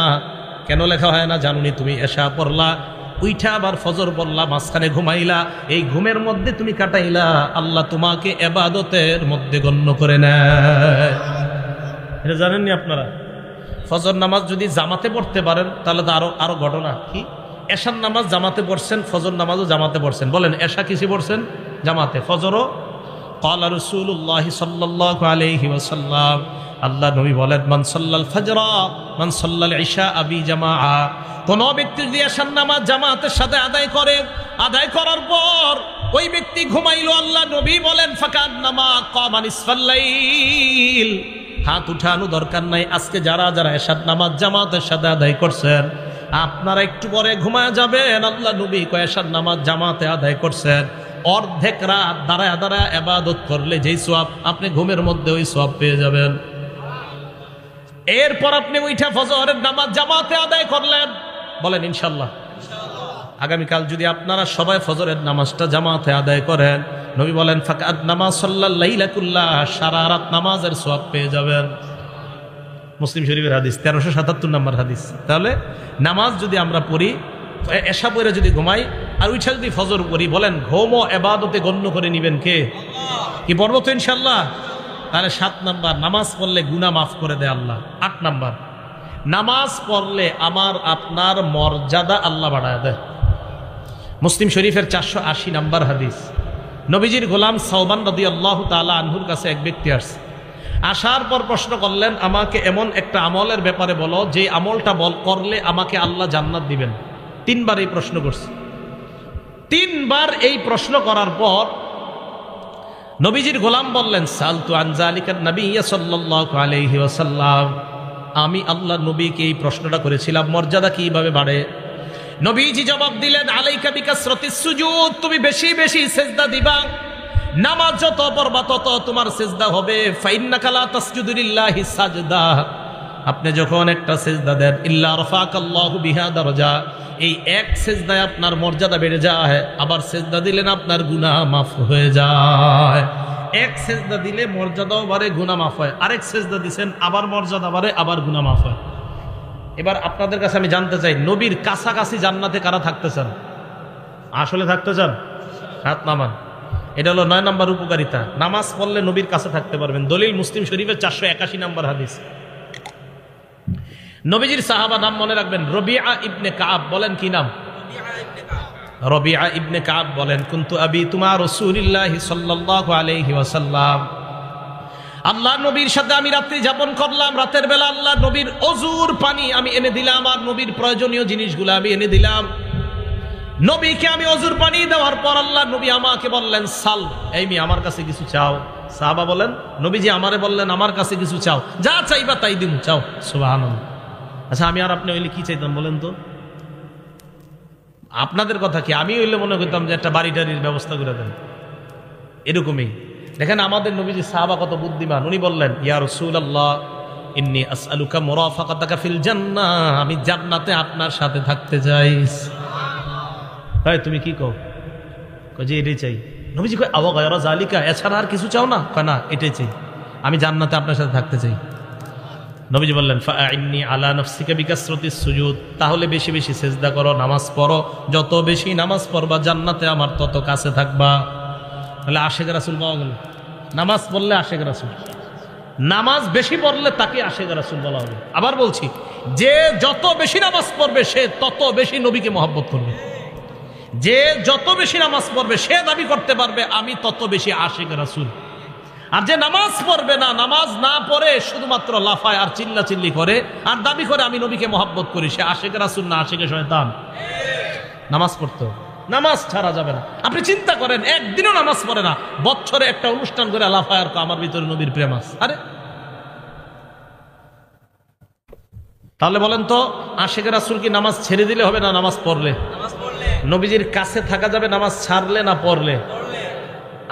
কেন লেখা হয় না জানুনি? তুমি এশা পড়লা, উইঠা আবার ফজর পড়লা, মাঝখানে ঘুমাইলা, এই ঘুমের মধ্যে তুমি কাটাইলা, আল্লাহ তোমাকে ইবাদতের মধ্যে গণ্য করে নেয়। এটা জানেননি আপনারা? ফজর নামাজ যদি জামাতে পড়তে পারেন তাহলে তো আরো ঘটনা। কি এশার নামাজ জামাতে পড়ছেন, ফজর নামাজও জামাতে পড়ছেন। বলেন এশা কিসে পড়ছেন? জামাতে। ফজরও ক্বালা রাসূলুল্লাহ সাল্লাল্লাহু আলাইহি ওয়াসাল্লাম, আল্লাহ নবী বলেন মান সাল্লাল ফাজরা মান সাল্লাল ইশা আবি জামাআ, কোন ব্যক্তি যদি এশার নামাজ জামাতের সাথে আদায় করে, আদায় করার পর ওই ব্যক্তি ঘুমাইলো, আল্লাহ নবী বলেন ফাকান্নামা কামা নিসফাল লাইল। হাত উঠানো দরকার নাই। আজকে যারা এশার নামাজ জামাতের সাথে আদায় করছেন, আপনারা একটু পরে ঘুমায় যাবেন। আল্লাহ নবী কয় এশার নামাজ জামাতে আদায় করছেন, অর্ধেক রাত দাঁড়ায় ইবাদত করলে যেই সওয়াব, আপনি ঘুমের মধ্যে ওই সওয়াব পেয়ে যাবেন। এরপর আপনি উঠা ফজরের নামাজ জামাতে আদায় করলেন, বলেন ইনশাআল্লাহ। আগামীকাল যদি আপনারা সবাই ফজরের নামাজটা জামাতে আদায় করেন, নবী বলেন ফাকাদ নামাজ সাল্লাল লাইলা কুল্লাহ, সারা রাত নামাজের সওয়াব পেয়ে যাবেন। মুসলিম শরীফের হাদিস, 1377 নম্বর হাদিস। তাহলে নামাজ যদি আমরা পড়ি, এশা পড়ে যদি ঘুমাই, আর উঠা যদি ফজর পড়ি, বলেন ঘুম ও ইবাদতে গণ্য করে নিবেন কে? কি পড়বো তো ইনশাআল্লাহ। তাহলে 7 নাম্বার, নামাজ পড়লে গুনাহ মাফ করে দেয় আল্লাহ। 8 নাম্বার, নামাজ পড়লে আমার আপনার মর্যাদা আল্লাহ বাড়ায় দেয়। মুসলিম শরীফের 480 নম্বর হাদিস। নবীজির গোলাম সাওবান রাদিয়াল্লাহু তাআলা আনহুর কাছে এক ব্যক্তি আসছে। আসার পর প্রশ্ন করলেন, আমাকে এমন একটা আমলের ব্যাপারে বলো যে আমলটা করলে আমাকে আল্লাহ জান্নাত দিবেন। 3 বার এই প্রশ্ন করছে। 3 বার এই প্রশ্ন করার পর নবীজির গোলাম বললেন, সালতু আন যালিকা নবী সাল্লাল্লাহু আলাইহি ওয়াসাল্লাম, আমি আল্লাহ নবীকে এই প্রশ্নটা করেছিলাম মর্যাদা কিভাবে বাড়ে। নবীজি জবাব দিলেন, আলাইকা বিকাসরাতিস সুজুদ, তুমি বেশি বেশি সিজদা দিবা। নামাজ যত পড়বা তত তোমার সিজদা হবে। ফাইন্নাকা লা তাসজুদু লিল্লাহি সাজদা, আপনি যখন একটা সিজদা দেন, ইল্লা রাফাকাল্লাহু বিহা দারাজা, এই এক সিজদায় আপনার মর্যাদা বেড়ে যায়। আবার সিজদা দিলেন আপনার গুনাহ মাফ হয়ে যায়। এক সিজদা দিলে মর্যাদাও বাড়ে, গুনাহ মাফ হয়। আরেক সিজদা দিবেন, আবার মর্যাদা বাড়ে, আবার গুনাহ মাফ হয়। এবার আপনাদের কাছে আমি জানতে চাই, নবীর কাছাকাছি জান্নাতে কারা থাকতে চান? আসলে থাকতে চান? হাত নামান। এটা হলো 9 নম্বর উপকারিতা। নামাজ পড়লে নবীর কাছে থাকতে পারবেন। দলিল মুসলিম শরীফের 481 নম্বর হাদিস। নবীজির সাহাবা নাম মনে রাখবেন, রবিআ ইবনে কাব। বলেন কি নাম? রবিআ ইবনে কাব বলেন, কুনতু আবিতু মা রাসূলিল্লাহি সাল্লাল্লাহু আলাইহি ওয়াসাল্লাম, আল্লাহ নবীর সাথে আমি রাত্রি যাপন করলাম। রাতের বেলা আল্লাহ নবীর অজুর পানি আমি এনে দিলাম, আর নবীর প্রয়োজনীয় জিনিসগুলো আমি এনে দিলাম। নবীকে আমি অজুর পানি দেওয়ার পর আল্লাহ নবী আমাকে বললেন, সাল, এই মি আমার কাছে কিছু চাও। সাহাবা বলেন, নবীজি আমারে বললেন আমার কাছে কিছু চাও, যা চাইবা তাই দিমু, চাও। সুবহানাল্লাহ। আচ্ছা, আমি আর আপনি হইলে কি চাইতাম বলেন তো? আপনাদের কথা কি? আমি হইলে মনে করতাম যে একটা বাড়ি টাড়ির ব্যবস্থা করে দেন, এরকমই। দেখেন আমাদের নবীজি সাহাবা কত বুদ্ধিমান। উনি বললেন, ইয়া রাসূলুল্লাহ ইন্নী আসআলুকা মুরাফাকাতাকা ফিল জান্নাহ, আমি জান্নাতে আপনার সাথে থাকতে চাই। ভাই তুমি কি কও? কয় যে এটাই চাই। নবীজি কয় আওয়া গায়রা যালিকা, এছাড়া আর কিছু চাও না? কয় না, এটাই চাই, আমি জান্নাতে আপনার সাথে থাকতে চাই। নবীজি বললেন, ফাআইন্নী আলা নাফসিকা বিকাসরাতিস সুজুদ, তাহলে বেশি বেশি সিজদা করো, নামাজ পড়ো। যত বেশি নামাজ পড়বা জান্নাতে আমার তত কাছে থাকবা। তাহলে আশেক রাসূল পাওয়া গেল। নামাজ পড়লে আশেক রাসূল, নামাজ বেশি পড়লে তাকে আশেক রাসূল বলা হবে। আবার বলছি, যে যত বেশি নামাজ পড়বে সে তত বেশি নবীকে মহব্বত করবে। যে যত বেশি নামাজ পড়বে সে দাবি করতে পারবে আমি তত বেশি আশেক রাসূল। আর যে নামাজ পড়বে না, নামাজ না পড়ে শুধুমাত্র লাফায় আর চিল্লাচিল্লি করে আর দাবি করে আমি নবীকে মহব্বত করি, সে আশেক রাসূল না আশেকে শয়তান। নামাজ পড়তে হবে, নামাজ ছাড়া যাবে না। আপনি চিন্তা করেন, একদিনও নামাজ পড়ে না, বছরে একটা অনুষ্ঠান করে লাফায় আর আমার ভিতরে নবীর প্রেম আছে। আরে তাহলে বলেন তো, আশেক রাসূল কি নামাজ ছেড়ে দিলে হবে না নামাজ পড়লে? নবীজির কাছে থাকা যাবে নামাজ ছাড়লে না পড়লে?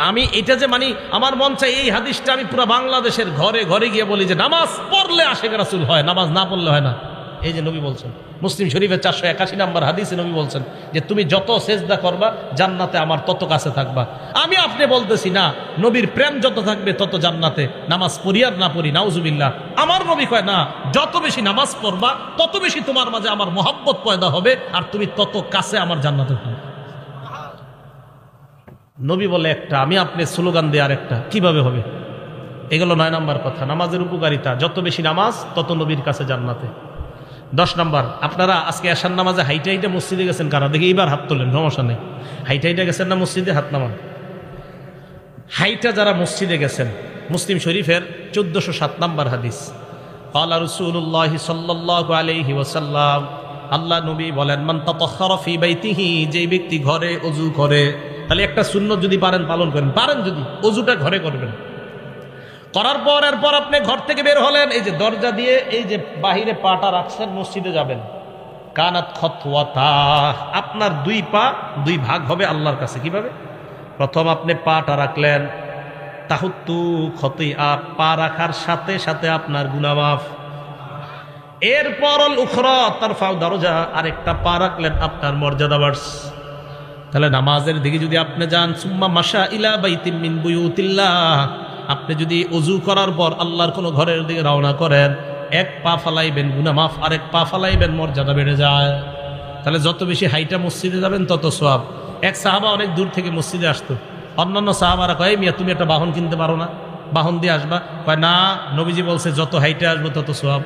আমি এটা যে মানি, আমার মন চাই এই হাদিসটা আমি পুরো বাংলাদেশের ঘরে ঘরে গিয়ে বলি যে নামাজ পড়লে আশেক রাসূল হয়, নামাজ না পড়লে হয় না। এই যে নবী বলছেন, মুসলিম শরীফের 481 নম্বর হাদিসে নবী বলছেন যে তুমি যত সেজদা করবা জান্নাতে আমার তত কাছে থাকবা। আমি আপনি বলতেছি না, নবীর প্রেম যত থাকবে তত জান্নাতে। নামাজ পড়ি আর না পড়ি, নাউজুবিল্লাহ। আমার নবী কয় না, যত বেশি নামাজ পড়বা তত বেশি তোমার মাঝে আমার মহব্বত পয়দা হবে আর তুমি তত কাছে আমার জান্নাতে থাকবে। নবী বলে একটা, আমি আপনি স্লোগান দিয়ে আর একটা, কিভাবে হবে? এগুলো 9 নম্বর কথা, নামাজের উপকারিতা। যত বেশি নামাজ তত নবীর কাছে জান্নাতে। 10 নম্বর, আপনারা আজকে এশার নামাজে হাইটা হাইটা মসজিদে গেছেন কারা? দেখি এইবার হাত তোলেন, সমস্যা নেই। হাইটা হাইটা গেছেন না মসজিদে? হাত নামান। হাইটা যারা মসজিদে গেছেন, মুসলিম শরীফের 1407 নম্বর হাদিস। ক্বালা রাসূলুল্লাহি সাল্লাল্লাহু আলাইহি ওয়াসাল্লাম, আল্লাহ নবী বলেন, মান তাতাহহারা ফি বাইতিহি, যে ব্যক্তি ঘরে ওযু করে। তাহলে একটা সুন্নত যদি পারেন পালন করেন, পারেন যদি ওযুটা ঘরে করবেন। করার পর এরপর আপনি ঘর থেকে বের হলেন, এই যে দরজা দিয়ে এই যে বাহিরে পাটা রাখছেন, মসজিদে যাবেন। কানাত খতওয়াতা, আপনার 2 পা 2 ভাগ হবে আল্লাহর কাছে। কিভাবে? প্রথম আপনি পাটা রাখলেন, তাহুত্তু খতিআ, পা রাখার সাথে সাথে আপনার গুনাহ মাফ। এরপর আল উখরা তারফাউ দারজা, আরেকটা পা রাখলেন, আপনার মর্যাদা বাড়ছে। তাহলে নামাজের দিকে যদি আপনি যান, সুম্মা মাশা ইলা বাইতিম মিন বুয়ুতিল্লাহ, আপনি যদি ওযু করার পর আল্লাহর কোনো ঘরের দিকে রওনা করেন, 1 পা ফালাইবেন গুনাহ মাফ, আরেক পা ফালাইবেন মর্যাদা বেড়ে যায়। তাহলে যত বেশি হাইটা মসজিদে যাবেন তত সওয়াব। এক সাহাবা অনেক দূর থেকে মসজিদে আসতো, অন্যান্য সাহাবারা কয়, মিয়া তুমি একটা বাহন কিনতে পারো না, বাহন দিয়ে আসবা? কয় না, নবীজি বলছে যত হাইটে আসবো তত সওয়াব।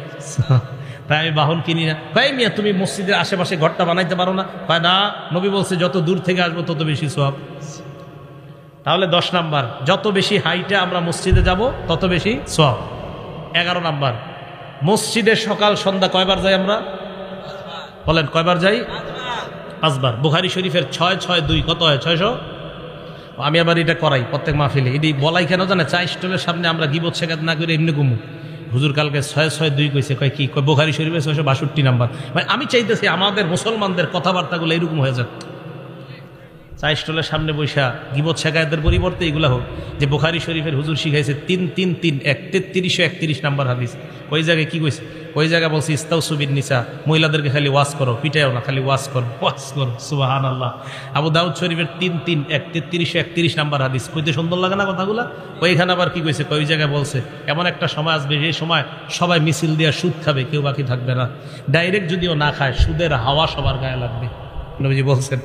ভাই আমি বাহন কিনি না। ভাই মিয়া তুমি মসজিদের আশেপাশে ঘরটা বানাইতে পারো না? ভাই না, নবী বলছে যত দূর থেকে আসবো তত বেশি সওয়াব। তাহলে 10 নাম্বার, যত বেশি হাইটে আমরা মসজিদে যাব তত বেশি সওয়াব। 11 নাম্বার, মসজিদে সকাল সন্ধ্যা কয়বার যাই আমরা? বলেন কয়বার যাই? 5 বার। বুখারী শরীফের 662 কত হয়? 600। আমি আবার এটা করাই প্রত্যেক মাহফিলে। এটি বলাই কেন জানে? চা স্টলের সামনে আমরা গিবত শেখাত না করে এমনি ঘুমু। হুজুর কালকে 662 কইছে, কয় কি? কয় বুখারী শরীফের 662 নাম্বার। ভাই আমি চাইতেছি আমাদের মুসলমানদের কথাবার্তাগুলো এরকম হয়ে যাক। চা স্টলের সামনে বৈশা গিবত শেখায়তের পরিবর্তে এগুলা হোক যে বুখারী শরীফের হুজুর শিখাইছে 3-3-3-1 3331 নাম্বার হাদিস। ওই জায়গায় কি কইছে? ওই জায়গায় বলছে ইস্তাউসু বিন নিসা, মহিলাদেরকে খালি ওয়াজ করো, পিটাইও না, খালি ওয়াজ করো, ওয়াজ করো। সুবহানাল্লাহ। আবু দাউদ শরীফের 3-3-1 3331 নাম্বার হাদিস। কইতে সুন্দর লাগে না কথাগুলা? ওইখানে আবার কি কইছে? ওই জায়গায় বলছে এমন একটা সময় আসবে যে সময় সবাই মিছিল দিয়া সুদ খাবে, কেউ বাকি থাকবে না। ডাইরেক্ট যদিও না খায়, সুদের হাওয়া সবার গায়ে লাগবে, নবীজি বলছেন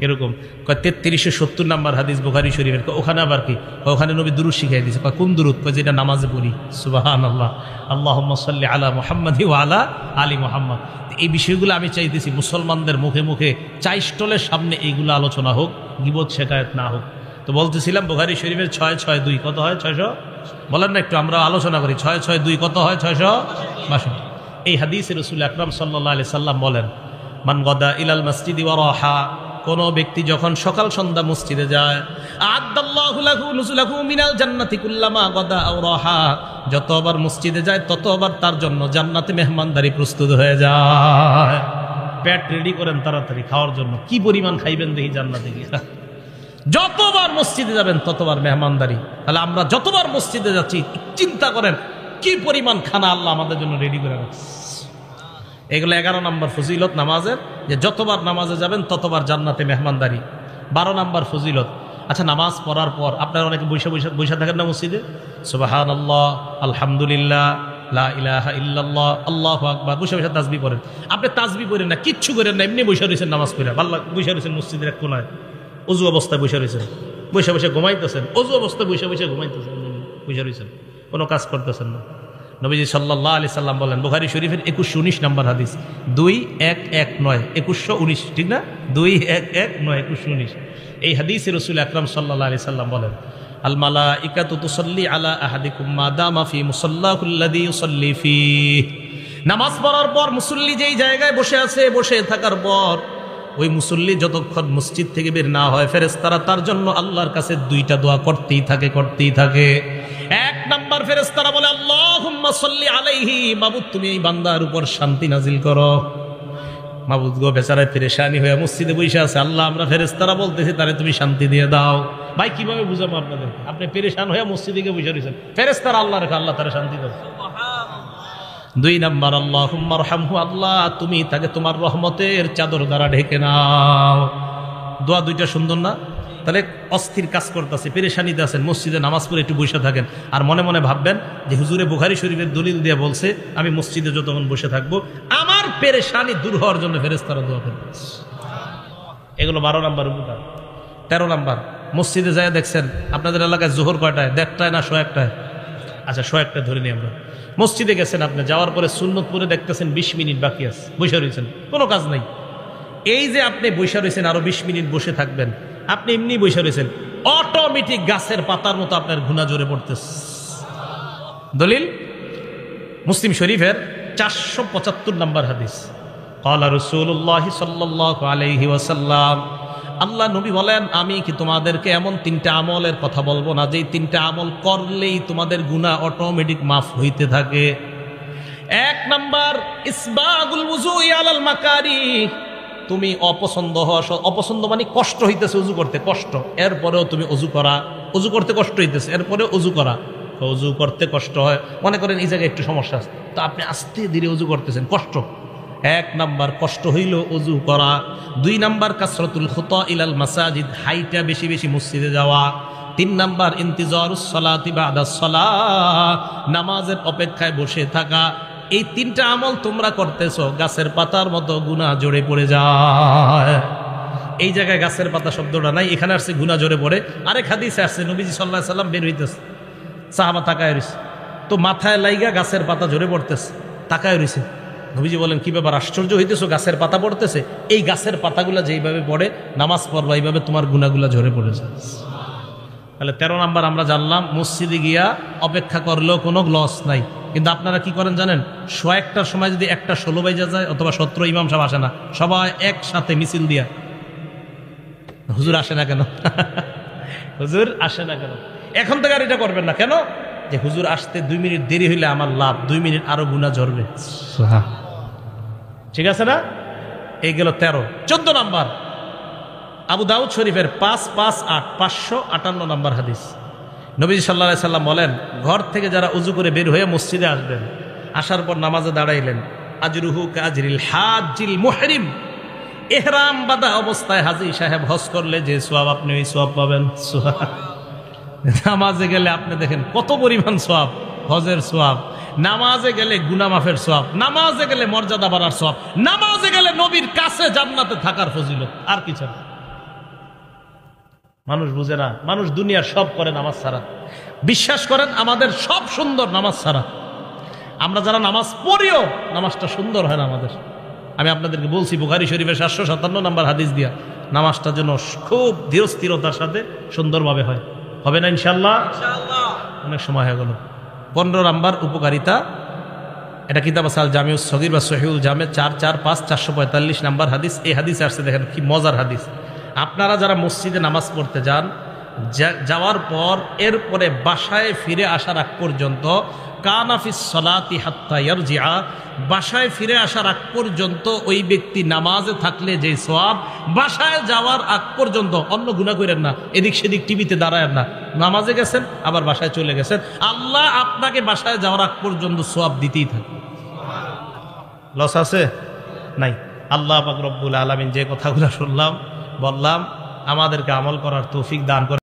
এরকম। 3370 নাম্বার হাদিস বুখারী শরীফের। ওখানে আবার কি? ওখানে নবী দুরূদ শিখাই দিয়েছে। কোন দুরূদ? যেটা নামাজে পড়ি। সুবহানাল্লাহ। আল্লাহুম্মা সাল্লি আলা মুহাম্মাদ ওয়া আলা আলি মুহাম্মাদ। এই বিষয়গুলো আমি চাইতেছি মুসলমানদের মুখে মুখে চা স্টলের সামনে এইগুলো আলোচনা হোক, গিবত শেখায়ত না হোক। তো বলতেছিলাম বুখারী শরীফের 662 কত হয়? 600। বলেন না একটু, আমরা আলোচনা করি। 662 কত হয়? 662। এই হাদিসে রাসূল আকরাম সাল্লাল্লাহু আলাইহি সাল্লাম বলেন, মান গাদা ইলাল মসজিদি ওয়া রাহা, কোন ব্যক্তি যখন সকাল সন্ধ্যা মসজিদে যায়, আ'আদাল্লাহু লাহু নুজুলাহু মিনাল জান্নাতি কুল্লামা গাদা আও রাহা, যতবার মসজিদে যায় ততবার তার জন্য জান্নাতে মেহমানদারি প্রস্তুত হয়ে যায়। পেট রেডি করেন তাড়াতাড়ি খাওয়ার জন্য। কি পরিমাণ খাইবেন দেখি জান্নাতে গিয়ে। যতবার মসজিদে যাবেন ততবার মেহমানদারি। তাহলে আমরা যতবার মসজিদে যাচ্ছি চিন্তা করেন কি পরিমাণ খানা আল্লাহ আমাদের জন্য রেডি করে রাখছে। এগুলো 11 নম্বর ফজিলত নামাজের, যে যতবার নামাজে যাবেন ততবার জান্নাতে মেহমানদারি। 12 নম্বর ফজিলত। আচ্ছা, নামাজ পড়ার পর আপনারা অনেকে বৈশা থাকেন না মসজিদে? সুবহানাল্লাহ, আলহামদুলিল্লাহ, লা ইলাহা ইল্লাল্লাহ, আল্লাহু আকবার, বসে বসে তাসবিহ পড়েন। আপনি তাসবিহ পড়েন না, কিচ্ছু করেন না, এমনি বসে রয়েছেন নামাজ পড়ে। আল্লাহ বসে রয়েছেন মসজিদের এক কোনায়, অজু অবস্থায় বসে রয়েছেন, বসে বসে ঘুমাইতেছেন, অজু অবস্থায় বসে বসে ঘুমাইতেছেন, বসে রয়েছেন, কোনো কাজ করতেছেন না। নবীজি সাল্লাল্লাহু আলাইহি সাল্লাম বলেন, বুখারী শরীফের 2119 নম্বর হাদিস, 2119 2119, ঠিক না? 2119 2119। এই হাদিসে রাসূল আকরাম সাল্লাল্লাহু আলাইহি সাল্লাম বলেন, আল মালাইকাতু তুসাল্লি আলা আহাদিকুম মা দামা ফি মুসাল্লাহুল্লাযী ইউসাল্লি ফীহ। নামাজ পড়ার পর মুসল্লি যেই জায়গায় বসে আছে, বসে থাকার পর ওই মুসল্লি যতক্ষণ মসজিদ থেকে বের না হয়, ফেরেশতারা তার জন্য আল্লাহর কাছে 2টা দোয়া করতেই থাকে। 1 নাম্বার ফেরেশতারা বলে, আল্লাহুম্মা সাল্লি আলাইহি, মাবুদ তুমি এই বান্দার উপর শান্তি নাজিল করো। মাবুদ গো, বেচারা পেরেশানি হয়ে মসজিদে বসে আছে, আল্লাহ আমরা ফেরেশতারা বলতেছি তারে তুমি শান্তি দিয়ে দাও। ভাই কিভাবে বুঝাবো আপনাদের? আপনি পেরেশান হয়ে মসজিদে গিয়ে বসে রয়েছেন, ফেরেশতারা আল্লাহ রেখে আল্লাহ তারে শান্তি দাও। 2 নাম্বার, আল্লাহুম্মা রহমহু, আল্লাহ তুমি তাকে তোমার রহমতের চাদর দ্বারা ঢেকে নাও। দোয়া 2টা সুন্দর না? তাহলে অস্থির কাজ করতেছে, পেরেশানিতে আছেন, মসজিদে নামাজ পড়ে একটু বসে থাকেন, আর মনে মনে ভাববেন যে হুজুরে বুখারী শরীফের দলিল দিয়ে বলছে আমি মসজিদে যতক্ষণ বসে থাকবো আমার পেরেশানি দূর হওয়ার জন্য ফেরেশতারা দোয়া করবে। এগুলো 12 নাম্বার উপকার। 13 নাম্বার, মসজিদে যায় দেখছেন আপনাদের এলাকায় জোহর কয়টায়? 1:30 না 1:01? আচ্ছা 1:01 ধরে নিই আমরা। মসজিদে গেছেন, আপনি যাওয়ার পরে সুন্নত পড়ে দেখতেছেন 20 মিনিট বাকি আছে, বসে রয়েছেন, কোনো কাজ নাই। এই যে আপনি বসে রয়েছেন, আরো 20 মিনিট বসে থাকবেন, আপনি এমনি বসে রয়েছেন, অটোমেটিক গাছের পাতার মতো আপনার গুনাহ জোরে পড়তেছে। দলিল মুসলিম শরীফের 475 নম্বর হাদিস। ক্বালা রাসূলুল্লাহ সাল্লাল্লাহু আলাইহি ওয়াসাল্লাম, আল্লাহ নবী বলেন, আমি কি তোমাদেরকে এমন 3টা আমলের কথা বলবো না যেই 3টা আমল করলেই তোমাদের গুনাহ অটোমেটিক মাফ হইতে থাকে? 1 নাম্বার, ইসবাগুল ওযুই আলাল মাকারিহ। তুমি অপছন্দ মানে কষ্ট হইতেছে অজু করতে, কষ্ট, এরপরেও তুমি অজু করা, অজু করতে কষ্ট হইতেছে এরপরে অজু করা। অজু করতে কষ্ট হয়, মনে করেন এই জায়গায় একটু সমস্যা আছে, তো আপনি আস্তে ধীরে অজু করতেছেন, কষ্ট। 1 নাম্বার কষ্ট হইল অজু করা। 2 নাম্বার, কাসরাতুল খুতা ইলাল মাসাজিদ, হাইটা বেশি বেশি মসজিদে যাওয়া। 3 নাম্বার, ইন্তিজারুস সালাতি বাদাস সালাহ, নামাজের অপেক্ষায় বসে থাকা। এই 3টা আমল তোমরা করতেছো, গাছের পাতার মতো গুনাহ জড়ে পড়ে যায়। এই জায়গায় গাছের পাতা শব্দটা নাই, এখানে আসছে গুনাহ জড়ে পড়ে। আরেক হাদিসে আসছে নবীজি সাল্লাল্লাহু আলাইহি সাল্লাম বের হইতেছে, সাহাবা তাকায় রইছে, তো মাথায় লাইগা গাছের পাতা ঝরে পড়তেছে, তাকায় রইছে, নবীজি বলেন কি ব্যাপার, আশ্চর্য হইতেছো, গাছের পাতা পড়তেছে? এই গাছের পাতাগুলা যেইভাবে পড়ে নামাজ পড়বা এইভাবে তোমার গুনাহগুলা ঝরে পড়েছে। তাহলে 13 নাম্বার আমরা জানলাম, মসজিদে গিয়া অপেক্ষা করলেও কোনো লস নাই। কিন্তু আপনারা কি করেন জানেন, 1:01টার সময় যদি 1:16 বাজে যায় অথবা 17 ইমাম সাহেব আসে না, সবাই একসাথে মিছিল দিয়া, হুজুর আসে না কেন হুজুর আসে না কেন? এখন থেকে আর এটা করবেন না। কেন? যে হুজুর আসতে 2 মিনিট দেরি হইলে আমার লাভ, 2 মিনিট আরো গুনাহ ঝরবে। ঠিক আছে না? এই গেল 13। 14 নাম্বার আবু দাউদ শরীফের 558 নম্বর হাদিস। নবীজি সাল্লাল্লাহু আলাইহি সাল্লাম বলেন, ঘর থেকে যারা উজু করে বের হয়ে মসজিদে আসবেন, আসার পর নামাজে দাঁড়াইলেন, আজরুহু কাজরিল হাজিল মুহরিম, ইহরাম বাঁধা অবস্থায় হাজী সাহেব হজ করলে যে সওয়াব আপনি ওই সওয়াব পাবেন। নামাজে গেলে আপনি দেখেন কত পরিমাণ সওয়াব, হজের সওয়াব, নামাজে গেলে গুনাহ মাফের সওয়াব, নামাজে গেলে মর্যাদা বাড়ার সওয়াব, নামাজে গেলে নবীর কাছে জান্নাতে থাকার ফজিলত। আর কিছু না। মানুষ বুঝে না, মানুষ দুনিয়ার সব করে নামাজ ছাড়া। বিশ্বাস করেন আমাদের সব সুন্দর নামাজ ছাড়া। আমরা যারা নামাজ পড়িও নামাজটা সুন্দর হয় না আমাদের। আমি আপনাদেরকে বলছি বুখারী শরীফের 757 নম্বর হাদিস দিয়া, নামাজটা যেন খুব ধীর স্থিরতার সাথে সুন্দরভাবে হয়। হবে না ইনশাল্লাহ? অনেক সময় হয়ে গেল। 15 নাম্বার উপকারিতা, এটা কিতাব আছে আল জামিউস সগীর বা সহিহুল জামে 445 নাম্বার হাদিস। এই হাদিস আসছে, দেখেন কি মজার হাদিস। আপনারা যারা মসজিদে নামাজ পড়তে যান, যাওয়ার পর এরপরে বাসায় ফিরে আসার আগ পর্যন্ত, কানাফিস সলাতি হাত্তা ইয়ারজিআ, বাসায় ফিরে আসার আগ পর্যন্ত ওই ব্যক্তি নামাজে থাকলে যে সওয়াব, বাসায় যাওয়ার আগ পর্যন্ত অন্য গুনাহ করেন না, এদিক সেদিক টিভিতে দাঁড়ায়েন না, নামাজে গেছেন আবার বাসায় চলে গেছেন, আল্লাহ আপনাকে বাসায় যাওয়ার আগ পর্যন্ত সওয়াব দিতেই থাকে। লস আছে? নাই। আল্লাহ পাক রব্বুল আলামিন যে কথাগুলো শুনলাম বললাম, আমাদেরকে আমল করার তৌফিক দান করে।